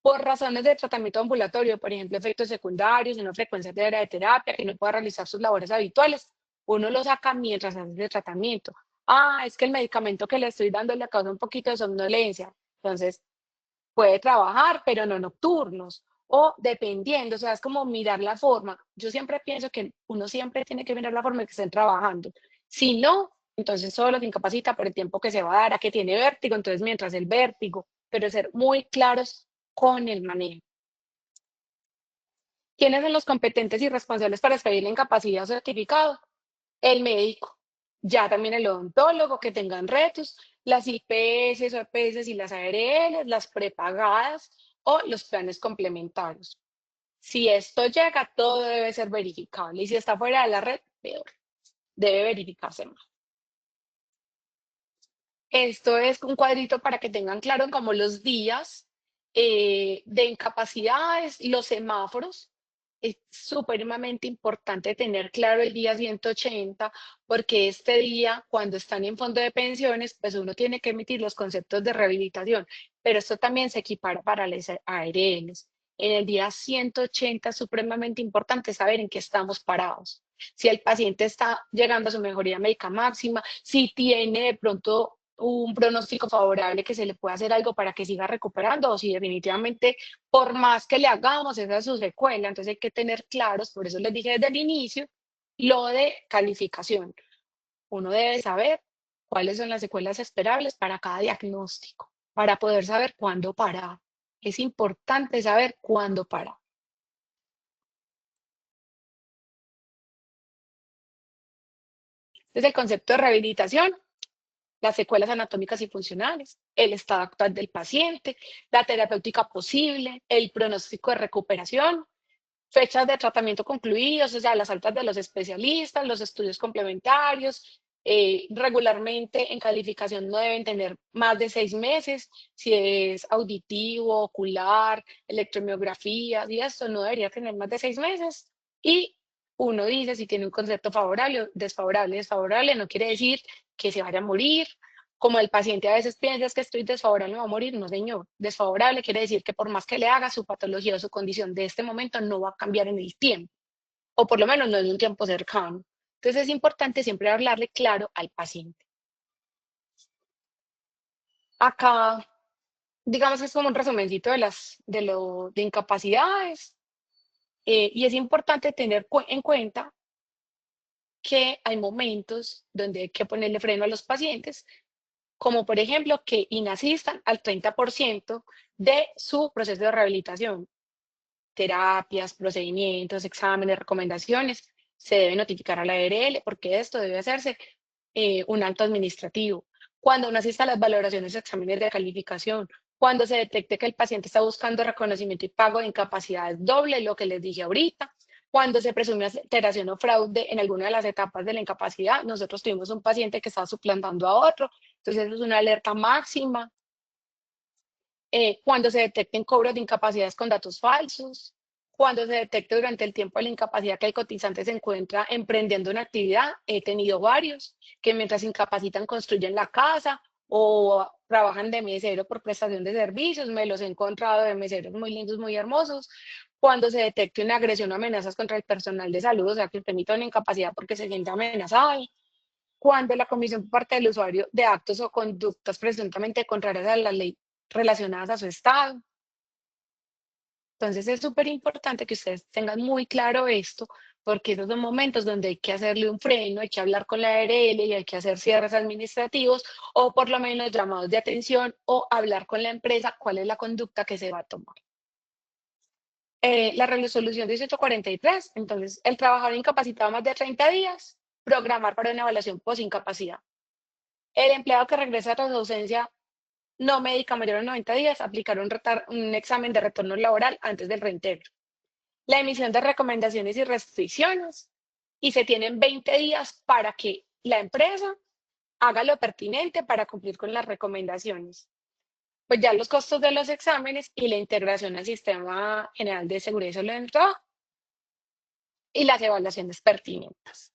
Por razones de tratamiento ambulatorio, por ejemplo, efectos secundarios, una frecuencia de terapia, que no pueda realizar sus labores habituales, uno lo saca mientras hace el tratamiento. Ah, es que el medicamento que le estoy dando le causa un poquito de somnolencia. Entonces, puede trabajar, pero no nocturnos. O dependiendo, o sea, es como mirar la forma. Yo siempre pienso que uno siempre tiene que mirar la forma en que estén trabajando. Si no, entonces solo se incapacita por el tiempo que se va a dar, a que tiene vértigo, entonces mientras el vértigo, pero ser muy claros con el manejo. ¿Quiénes son los competentes y responsables para expedir la incapacidad o certificado? El médico, ya también el odontólogo que tengan retos, las IPS o EPS y las ARL, las prepagadas o los planes complementarios. Si esto llega, todo debe ser verificable y si está fuera de la red, peor. debe verificarse más. Esto es un cuadrito para que tengan claro como los días de incapacidades, los semáforos. Es supremamente importante tener claro el día 180, porque este día, cuando están en fondo de pensiones, pues uno tiene que emitir los conceptos de rehabilitación, pero esto también se equipara para las ARLs. En el día 180 es supremamente importante saber en qué estamos parados. Si el paciente está llegando a su mejoría médica máxima, si tiene de pronto un pronóstico favorable que se le pueda hacer algo para que siga recuperando, o si definitivamente por más que le hagamos, esa es su secuela. Entonces hay que tener claros, por eso les dije desde el inicio, lo de calificación. Uno debe saber cuáles son las secuelas esperables para cada diagnóstico, para poder saber cuándo parar. Es importante saber cuándo parar. Desde el concepto de rehabilitación, las secuelas anatómicas y funcionales, el estado actual del paciente, la terapéutica posible, el pronóstico de recuperación, fechas de tratamiento concluidos, o sea, las altas de los especialistas, los estudios complementarios. Regularmente en calificación no deben tener más de 6 meses, si es auditivo, ocular, electromiografía, y esto no debería tener más de 6 meses. Y uno dice si tiene un concepto favorable o desfavorable. Desfavorable no quiere decir que se vaya a morir. Como el paciente a veces piensa que estoy desfavorable, me va a morir. No, señor. Desfavorable quiere decir que por más que le haga, su patología o su condición de este momento no va a cambiar en el tiempo, o por lo menos no en un tiempo cercano. Entonces es importante siempre hablarle claro al paciente. Acá, digamos que es como un resumencito de incapacidades. Y es importante tener en cuenta que hay momentos donde hay que ponerle freno a los pacientes, como por ejemplo que inasistan al 30% de su proceso de rehabilitación. Terapias, procedimientos, exámenes, recomendaciones, se debe notificar a la ARL porque esto debe hacerse un acto administrativo. Cuando uno asista a las valoraciones o exámenes de calificación, cuando se detecte que el paciente está buscando reconocimiento y pago de incapacidades doble, lo que les dije ahorita, cuando se presume alteración o fraude en alguna de las etapas de la incapacidad. Nosotros tuvimos un paciente que estaba suplantando a otro, entonces eso es una alerta máxima. Cuando se detecten cobros de incapacidades con datos falsos, cuando se detecte durante el tiempo de la incapacidad que el cotizante se encuentra emprendiendo una actividad. He tenido varios que mientras incapacitan construyen la casa o trabajan de mesero por prestación de servicios. Me los he encontrado de meseros muy lindos, muy hermosos. Cuando se detecte una agresión o amenazas contra el personal de salud, o sea, que permita una incapacidad porque se siente amenazado. Cuando la comisión por parte del usuario de actos o conductas presuntamente contrarias a la ley relacionadas a su estado. Entonces es súper importante que ustedes tengan muy claro esto, porque esos son momentos donde hay que hacerle un freno, hay que hablar con la ARL y hay que hacer cierres administrativos o por lo menos llamados de atención o hablar con la empresa cuál es la conducta que se va a tomar. La resolución 1843, entonces el trabajador incapacitado más de 30 días, programar para una evaluación posincapacidad. El empleado que regresa tras ausencia no médica mayor a 90 días, aplicar un examen de retorno laboral antes del reintegro. La emisión de recomendaciones y restricciones, y se tienen 20 días para que la empresa haga lo pertinente para cumplir con las recomendaciones. Pues ya los costos de los exámenes y la integración al Sistema General de Seguridad y Salud en el Trabajo y las evaluaciones pertinentes.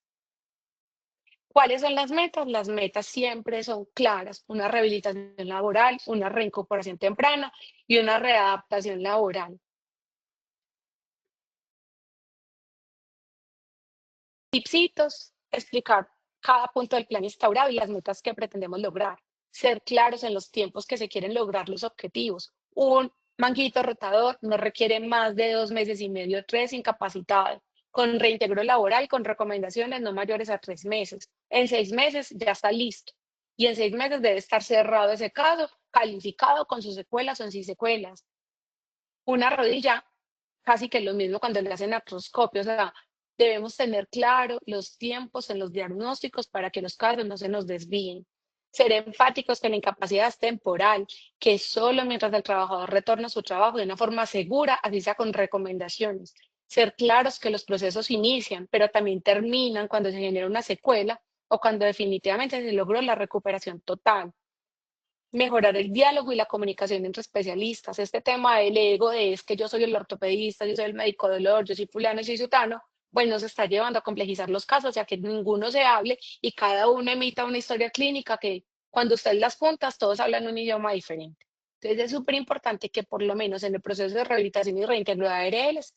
¿Cuáles son las metas? Las metas siempre son claras: una rehabilitación laboral, una reincorporación temprana y una readaptación laboral. Tipsitos: explicar cada punto del plan instaurado y las metas que pretendemos lograr. Ser claros en los tiempos que se quieren lograr los objetivos. Un manguito rotador no requiere más de 2 meses y medio, 3 incapacitado, con reintegro laboral, con recomendaciones no mayores a 3 meses. En 6 meses ya está listo. Y en 6 meses debe estar cerrado ese caso, calificado con sus secuelas o sin secuelas. Una rodilla, casi que lo mismo cuando le hacen artroscopio. O sea, debemos tener claro los tiempos en los diagnósticos para que los casos no se nos desvíen. Ser enfáticos que la incapacidad es temporal, que solo mientras el trabajador retorna a su trabajo de una forma segura, así sea con recomendaciones. Ser claros que los procesos inician, pero también terminan cuando se genera una secuela o cuando definitivamente se logró la recuperación total. Mejorar el diálogo y la comunicación entre especialistas. Este tema del ego, de es que yo soy el ortopedista, yo soy el médico de dolor, yo soy fulano y soy sutano, pues nos está llevando a complejizar los casos, ya que ninguno se hable y cada uno emita una historia clínica que cuando usted las juntas, todos hablan un idioma diferente. Entonces es súper importante que por lo menos en el proceso de rehabilitación y reintegro de ARLs,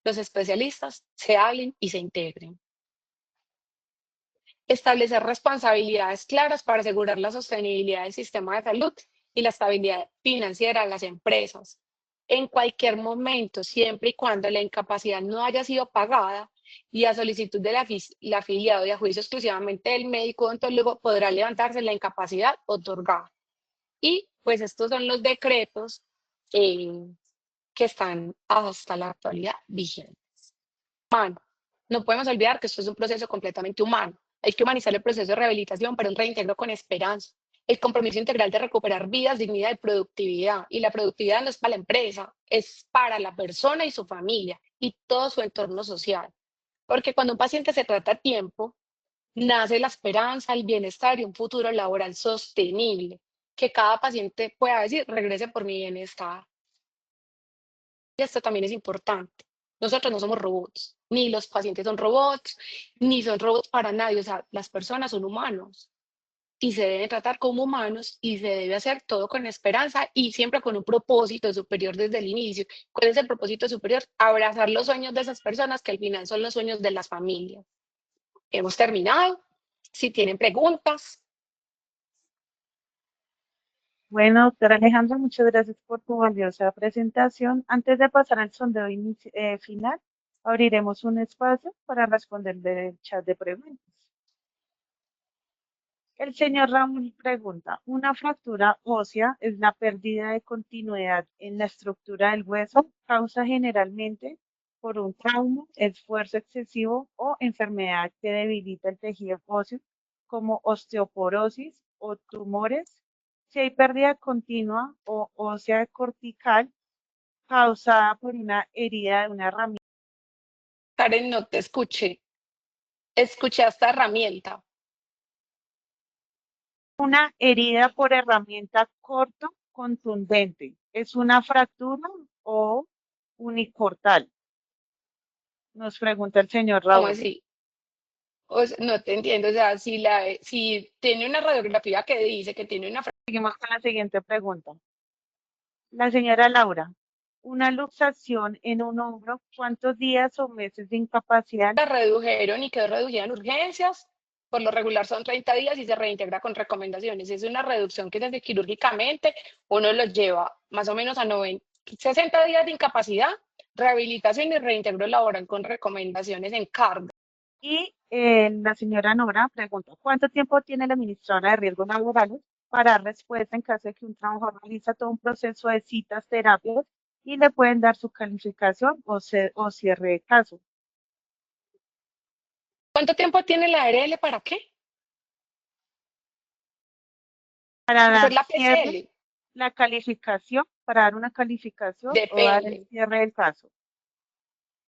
los especialistas se hablen y se integren. Establecer responsabilidades claras para asegurar la sostenibilidad del sistema de salud y la estabilidad financiera de las empresas. En cualquier momento, siempre y cuando la incapacidad no haya sido pagada y a solicitud del afiliado y a juicio exclusivamente del médico odontólogo, podrá levantarse la incapacidad otorgada. Y pues estos son los decretos eh, que están hasta la actualidad vigentes. Humano. No podemos olvidar que esto es un proceso completamente humano. Hay que humanizar el proceso de rehabilitación para un reintegro con esperanza. El compromiso integral de recuperar vidas, dignidad y productividad. Y la productividad no es para la empresa, es para la persona y su familia y todo su entorno social. Porque cuando un paciente se trata a tiempo, nace la esperanza, el bienestar y un futuro laboral sostenible. Que cada paciente pueda decir, regrese por mi bienestar. Y esto también es importante. Nosotros no somos robots, ni los pacientes son robots, ni son robots para nadie. O sea, las personas son humanos y se deben tratar como humanos y se debe hacer todo con esperanza y siempre con un propósito superior desde el inicio. ¿Cuál es el propósito superior? Abrazar los sueños de esas personas que al final son los sueños de las familias. Hemos terminado. Si tienen preguntas. Bueno, doctora Alejandra, muchas gracias por tu valiosa presentación. Antes de pasar al sondeo final, abriremos un espacio para responder del chat de preguntas. El señor Raúl pregunta, ¿una fractura ósea es la pérdida de continuidad en la estructura del hueso causa generalmente por un trauma, esfuerzo excesivo o enfermedad que debilita el tejido óseo como osteoporosis o tumores? Si hay pérdida continua o ósea cortical causada por una herida de una herramienta. Karen, no te escuché. Escuché esta herramienta. Una herida por herramienta corto contundente. ¿Es una fractura o unicortal? Nos pregunta el señor ¿Cómo Raúl. así? No te entiendo. O sea, si tiene una radiografía que dice que tiene una Seguimos con la siguiente pregunta. La señora Laura, una luxación en un hombro, ¿cuántos días o meses de incapacidad? la redujeron y quedó reducida en urgencias, por lo regular son 30 días y se reintegra con recomendaciones. Es una reducción que se hace quirúrgicamente, uno los lleva más o menos a 60 días de incapacidad, rehabilitación y reintegro laboral con recomendaciones en cargo. Y la señora Nora pregunta, ¿cuánto tiempo tiene la administradora de riesgos laborales para dar respuesta en caso de que un trabajador realiza todo un proceso de citas, terapias y le pueden dar su calificación o cierre de caso? ¿Cuánto tiempo tiene la ARL para qué? Para Hacer dar la cierre, PCL. la calificación, para dar una calificación o dar el Depende. cierre del caso.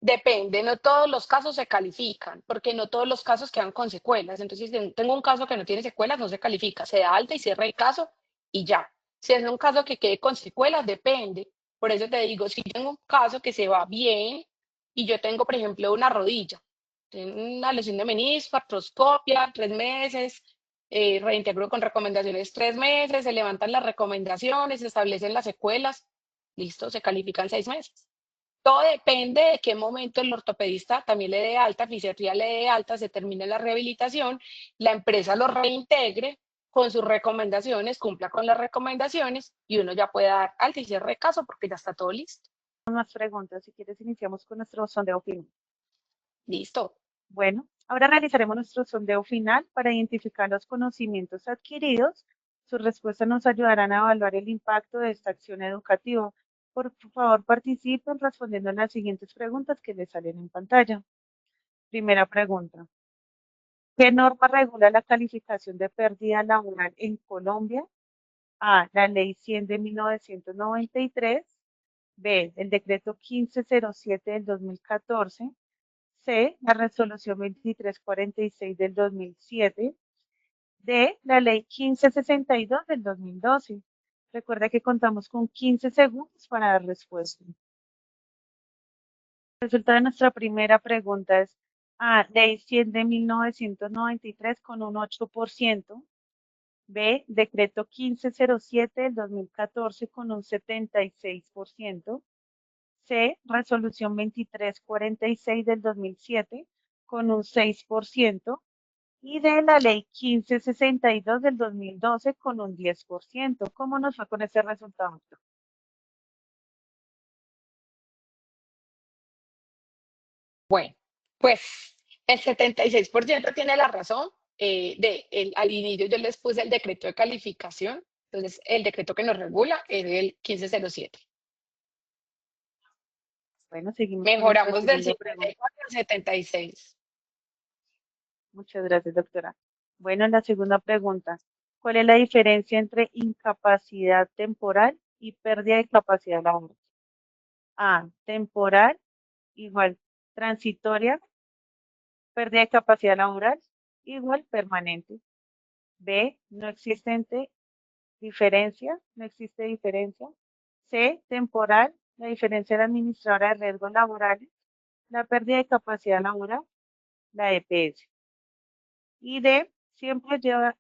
Depende, no todos los casos se califican, porque no todos los casos quedan con secuelas. Entonces, si tengo un caso que no tiene secuelas, no se califica, se da alta y cierra el caso y ya. Si es un caso que quede con secuelas, depende. Por eso te digo, si tengo un caso que se va bien y yo tengo, por ejemplo, una rodilla, tengo una lesión de menisco, artroscopia, 3 meses, reintegro con recomendaciones 3 meses, se levantan las recomendaciones, se establecen las secuelas, listo, se califican 6 meses. Todo depende de qué momento el ortopedista también le dé alta, fisiatría le dé alta, se termine la rehabilitación, la empresa lo reintegre con sus recomendaciones, cumpla con las recomendaciones y uno ya puede dar alta y cierre de caso porque ya está todo listo. Más preguntas, si quieres iniciamos con nuestro sondeo final. Listo. Bueno, ahora realizaremos nuestro sondeo final para identificar los conocimientos adquiridos. Sus respuestas nos ayudarán a evaluar el impacto de esta acción educativa. Por favor, participen respondiendo las siguientes preguntas que les salen en pantalla. Primera pregunta. ¿Qué norma regula la calificación de pérdida laboral en Colombia? A. La Ley 100 de 1993. B, el decreto 1507 del 2014. C, la resolución 2346 del 2007. D, la ley 1562 del 2012. Recuerda que contamos con 15 segundos para dar respuesta. El resultado de nuestra primera pregunta es A, ley 100 de 1993 con un 8%. B, decreto 1507 del 2014 con un 76%. C, resolución 2346 del 2007 con un 6%. Y de la ley 1562 del 2012 con un 10%. ¿Cómo nos fue con ese resultado? Bueno, pues el 76% tiene la razón. Al inicio yo les puse el decreto de calificación, entonces el decreto que nos regula es el 1507. Bueno, seguimos Mejoramos con del nuestra segunda pregunta. 54 al 76. Muchas gracias, doctora. Bueno, la segunda pregunta. ¿Cuál es la diferencia entre incapacidad temporal y pérdida de capacidad laboral? A, temporal igual transitoria, pérdida de capacidad laboral igual permanente. B, no existe diferencia. C, temporal, la diferencia de la administradora de riesgos laborales, la pérdida de capacidad laboral, la EPS. Y D, siempre conlleva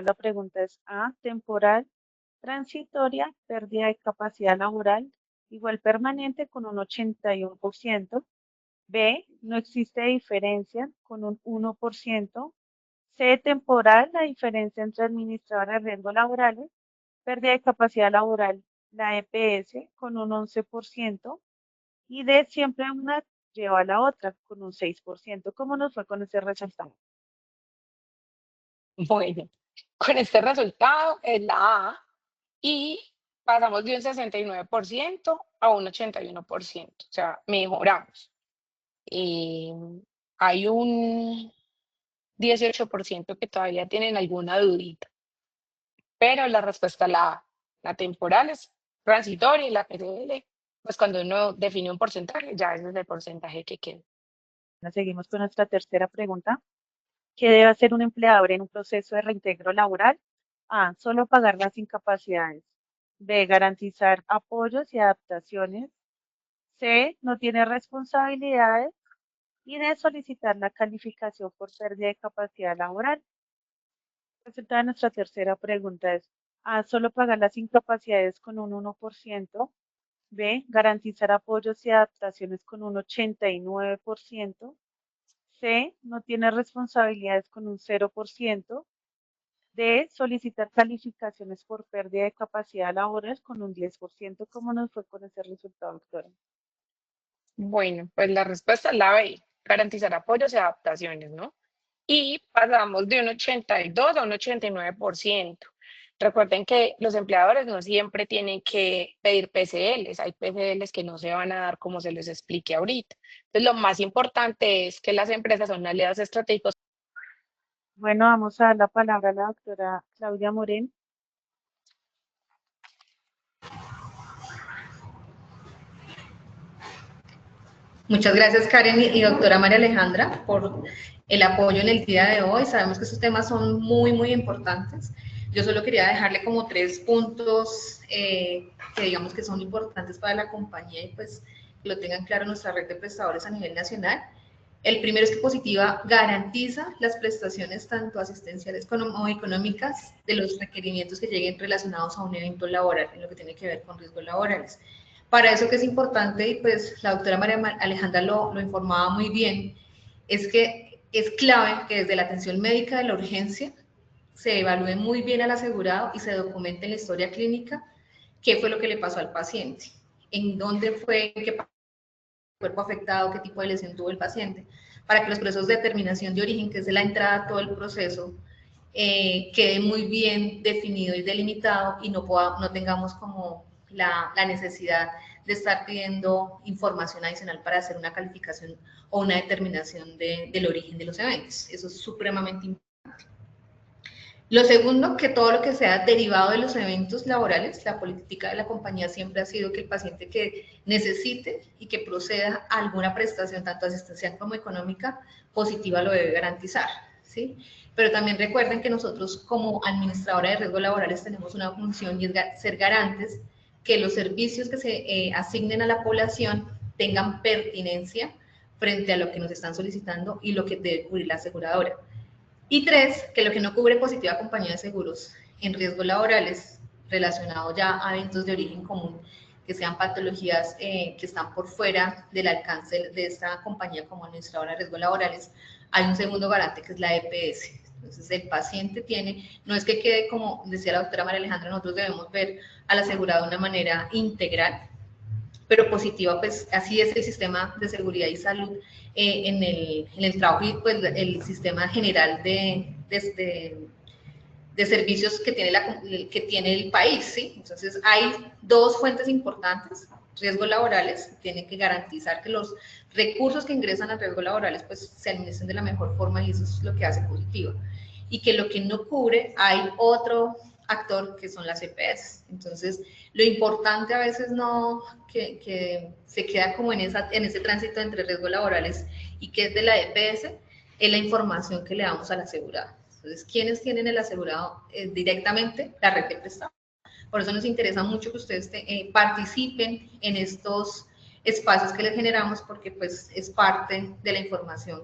la pregunta es A, temporal, transitoria, pérdida de capacidad laboral, igual permanente con un 81%. B, no existe diferencia con un 1%. C, temporal, la diferencia entre administradora de riesgos laborales, pérdida de capacidad laboral, la EPS con un 11%. Y D, siempre una lleva a la otra con un 6%. ¿Cómo nos fue con ese resultado? Bueno, con este resultado es la A y pasamos de un 69% a un 81%, o sea, mejoramos. Hay un 18% que todavía tienen alguna dudita, pero la respuesta es la A. La temporal es transitoria y la PDL, pues cuando uno define un porcentaje, ya ese es el porcentaje que queda. Seguimos con nuestra tercera pregunta. ¿Qué debe hacer un empleador en un proceso de reintegro laboral? A, solo pagar las incapacidades. B, garantizar apoyos y adaptaciones. C, no tiene responsabilidades. Y D, solicitar la calificación por pérdida de capacidad laboral. El resultado de nuestra tercera pregunta es A, solo pagar las incapacidades con un 1%. B, garantizar apoyos y adaptaciones con un 89%. C, no tiene responsabilidades con un 0%. D, solicitar calificaciones por pérdida de capacidad laboral con un 10%. ¿Cómo nos fue con ese resultado, doctora? Bueno, pues la respuesta es la B, garantizar apoyos y adaptaciones, ¿no? Y pasamos de un 82 a un 89%. Recuerden que los empleadores no siempre tienen que pedir PCLs, hay PCLs que no se van a dar como se les explique ahorita. Entonces, lo más importante es que las empresas son aliados estratégicos. Bueno, vamos a dar la palabra a la doctora Claudia Morén. Muchas gracias, Karen y doctora María Alejandra, por el apoyo en el día de hoy. Sabemos que estos temas son muy, muy importantes. Yo solo quería dejarle como 3 puntos que digamos que son importantes para la compañía y pues que lo tengan claro nuestra red de prestadores a nivel nacional. El primero es que Positiva garantiza las prestaciones tanto asistenciales como económicas de los requerimientos que lleguen relacionados a un evento laboral, en lo que tiene que ver con riesgos laborales. Para eso que es importante, y pues la doctora María Alejandra lo informaba muy bien, es que es clave que desde la atención médica de la urgencia se evalúe muy bien al asegurado y se documente en la historia clínica qué fue lo que le pasó al paciente, en dónde fue, qué cuerpo afectado, qué tipo de lesión tuvo el paciente, para que los procesos de determinación de origen, que es la entrada a todo el proceso, quede muy bien definido y delimitado y no tengamos como la necesidad de estar pidiendo información adicional para hacer una calificación o una determinación del origen de los eventos. Eso es supremamente importante. Lo segundo, que todo lo que sea derivado de los eventos laborales, la política de la compañía siempre ha sido que el paciente que necesite y que proceda a alguna prestación, tanto asistencial como económica, positiva lo debe garantizar, ¿sí? Pero también recuerden que nosotros como administradora de riesgos laborales tenemos una función y es ser garantes que los servicios que se asignen a la población tengan pertinencia frente a lo que nos están solicitando y lo que debe cubrir la aseguradora. Y tres, que lo que no cubre positiva compañía de seguros en riesgos laborales relacionado ya a eventos de origen común, que sean patologías que están por fuera del alcance de esta compañía como administradora de riesgos laborales, hay un segundo garante que es la EPS. Entonces el paciente tiene, no es que quede como decía la doctora María Alejandra, nosotros debemos ver al asegurado de una manera integral, pero positiva, pues así es el sistema de seguridad y salud en el trabajo y pues el sistema general de servicios que tiene el país, ¿sí? Entonces hay dos fuentes importantes, riesgos laborales, tienen que garantizar que los recursos que ingresan a riesgos laborales pues se administren de la mejor forma y eso es lo que hace positiva. Y que lo que no cubre, hay otro actor que son las EPS. Entonces, lo importante a veces no, que se queda como en ese tránsito entre riesgos laborales y que es de la EPS, es la información que le damos al asegurado. Entonces, ¿quiénes tienen el asegurado directamente? La red de prestadores. Por eso nos interesa mucho que ustedes participen en estos espacios que les generamos porque pues es parte de la información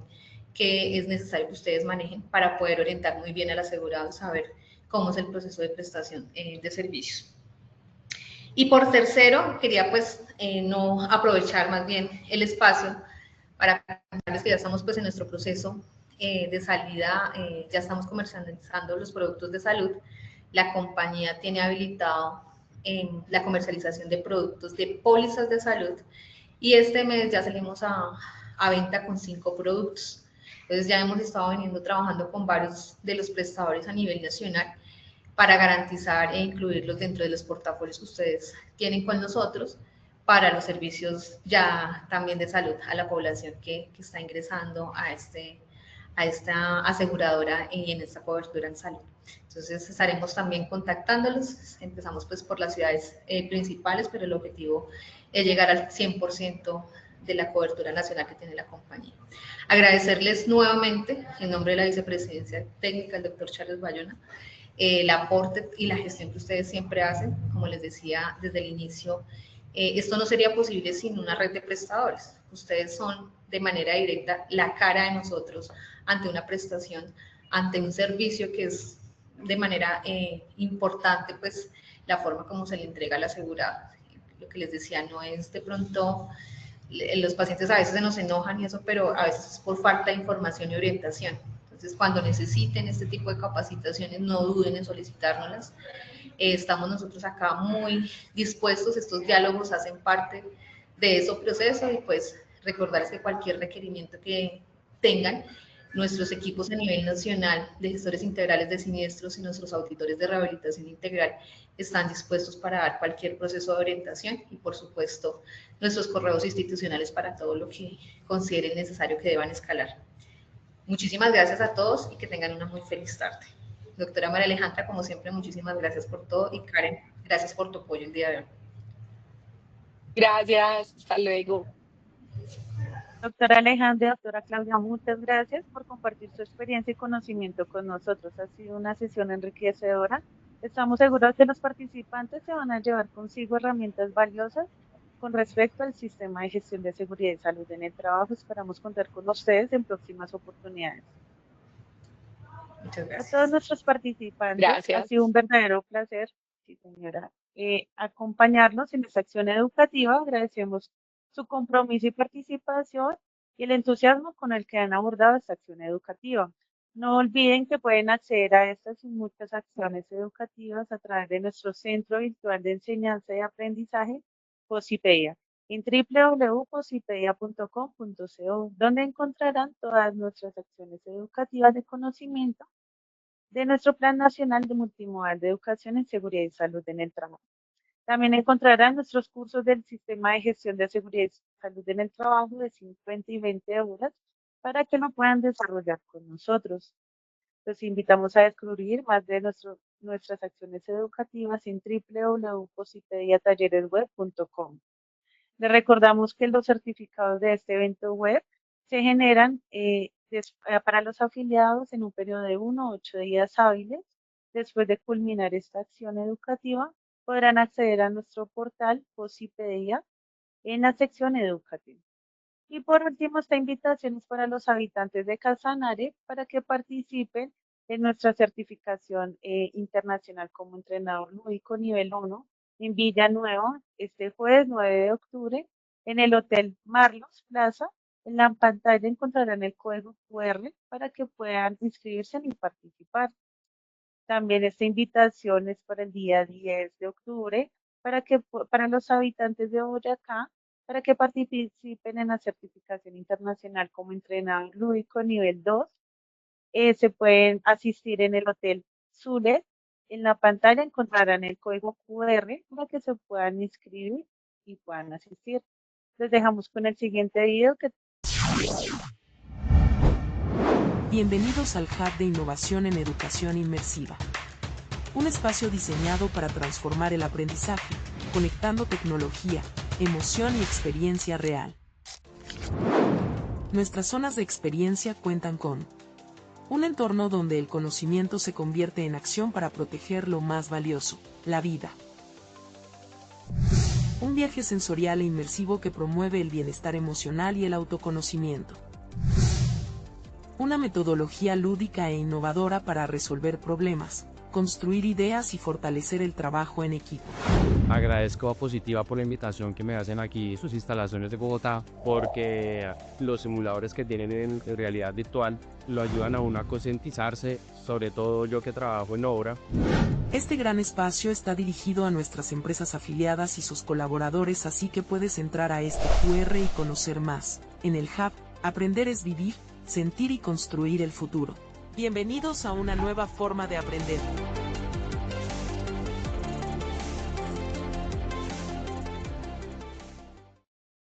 que es necesario que ustedes manejen para poder orientar muy bien al asegurado y saber cómo es el proceso de prestación de servicios. Y por tercero, quería pues no aprovechar más bien el espacio para contarles que ya estamos pues en nuestro proceso de salida, ya estamos comercializando los productos de salud. La compañía tiene habilitado la comercialización de productos de pólizas de salud y este mes ya salimos a venta con 5 productos. Entonces ya hemos estado veniendo trabajando con varios de los prestadores a nivel nacional para garantizar e incluirlos dentro de los portafolios que ustedes tienen con nosotros para los servicios ya también de salud a la población que está ingresando a esta aseguradora y en esta cobertura en salud. Entonces estaremos también contactándolos, empezamos pues por las ciudades principales, pero el objetivo es llegar al 100% de la cobertura nacional que tiene la compañía. Agradecerles nuevamente, en nombre de la Vicepresidencia Técnica, el doctor Charles Bayona, el aporte y la gestión que ustedes siempre hacen, como les decía desde el inicio, esto no sería posible sin una red de prestadores. Ustedes son de manera directa la cara de nosotros ante una prestación, ante un servicio que es de manera importante, pues la forma como se le entrega al asegurado. Lo que les decía, no es de pronto, los pacientes a veces se nos enojan y eso, pero a veces es por falta de información y orientación. Entonces, cuando necesiten este tipo de capacitaciones, no duden en solicitárnoslas. Estamos nosotros acá muy dispuestos, estos diálogos hacen parte de ese proceso y pues recordarles que cualquier requerimiento que tengan, nuestros equipos a nivel nacional de gestores integrales de siniestros y nuestros auditores de rehabilitación integral están dispuestos para dar cualquier proceso de orientación y por supuesto nuestros correos institucionales para todo lo que consideren necesario que deban escalar. Muchísimas gracias a todos y que tengan una muy feliz tarde. Doctora María Alejandra, como siempre, muchísimas gracias por todo y Karen, gracias por tu apoyo el día de hoy. Gracias, hasta luego. Doctora Alejandra, doctora Claudia, muchas gracias por compartir su experiencia y conocimiento con nosotros. Ha sido una sesión enriquecedora. Estamos seguros que los participantes se van a llevar consigo herramientas valiosas con respecto al sistema de gestión de seguridad y salud en el trabajo. Esperamos contar con ustedes en próximas oportunidades. Muchas gracias. A todos nuestros participantes, Gracias. ha sido un verdadero placer, sí señora, acompañarnos en esta acción educativa. Agradecemos su compromiso y participación y el entusiasmo con el que han abordado esta acción educativa. No olviden que pueden acceder a estas y muchas acciones educativas a través de nuestro Centro Virtual de Enseñanza y Aprendizaje, Posipedia, en www.posipedia.com.co, donde encontrarán todas nuestras acciones educativas de conocimiento de nuestro Plan Nacional de Multimodal de Educación en Seguridad y Salud en el Trabajo. También encontrarán nuestros cursos del Sistema de Gestión de Seguridad y Salud en el Trabajo de 50 y 20 horas para que lo puedan desarrollar con nosotros. Los invitamos a descubrir más de nuestras acciones educativas en www.posipediatalleresweb.com. Les recordamos que los certificados de este evento web se generan para los afiliados en un periodo de 1 a 8 días hábiles. Después de culminar esta acción educativa, podrán acceder a nuestro portal Posipedia en la sección educativa. Y por último, esta invitación es para los habitantes de Casanare para que participen en nuestra certificación internacional como entrenador lúdico nivel 1 en Villanueva este jueves 9 de octubre en el Hotel Marlos Plaza. En la pantalla encontrarán el código QR para que puedan inscribirse y participar. También esta invitación es para el día 10 de octubre para los habitantes de Boyacá para que participen en la certificación internacional como entrenador lúdico nivel 2. Se pueden asistir en el Hotel Zulet. En la pantalla encontrarán el código QR para que se puedan inscribir y puedan asistir. Les dejamos con el siguiente video. Bienvenidos al Hub de Innovación en Educación Inmersiva. Un espacio diseñado para transformar el aprendizaje, conectando tecnología, emoción y experiencia real. Nuestras zonas de experiencia cuentan con un entorno donde el conocimiento se convierte en acción para proteger lo más valioso, la vida. Un viaje sensorial e inmersivo que promueve el bienestar emocional y el autoconocimiento. Una metodología lúdica e innovadora para resolver problemas, construir ideas y fortalecer el trabajo en equipo. Agradezco a Positiva por la invitación que me hacen aquí, sus instalaciones de Bogotá, porque los simuladores que tienen en realidad virtual lo ayudan a uno a concientizarse, sobre todo yo que trabajo en obra. Este gran espacio está dirigido a nuestras empresas afiliadas y sus colaboradores, así que puedes entrar a este QR y conocer más. En el Hub, aprender es vivir, sentir y construir el futuro. Bienvenidos a una nueva forma de aprender.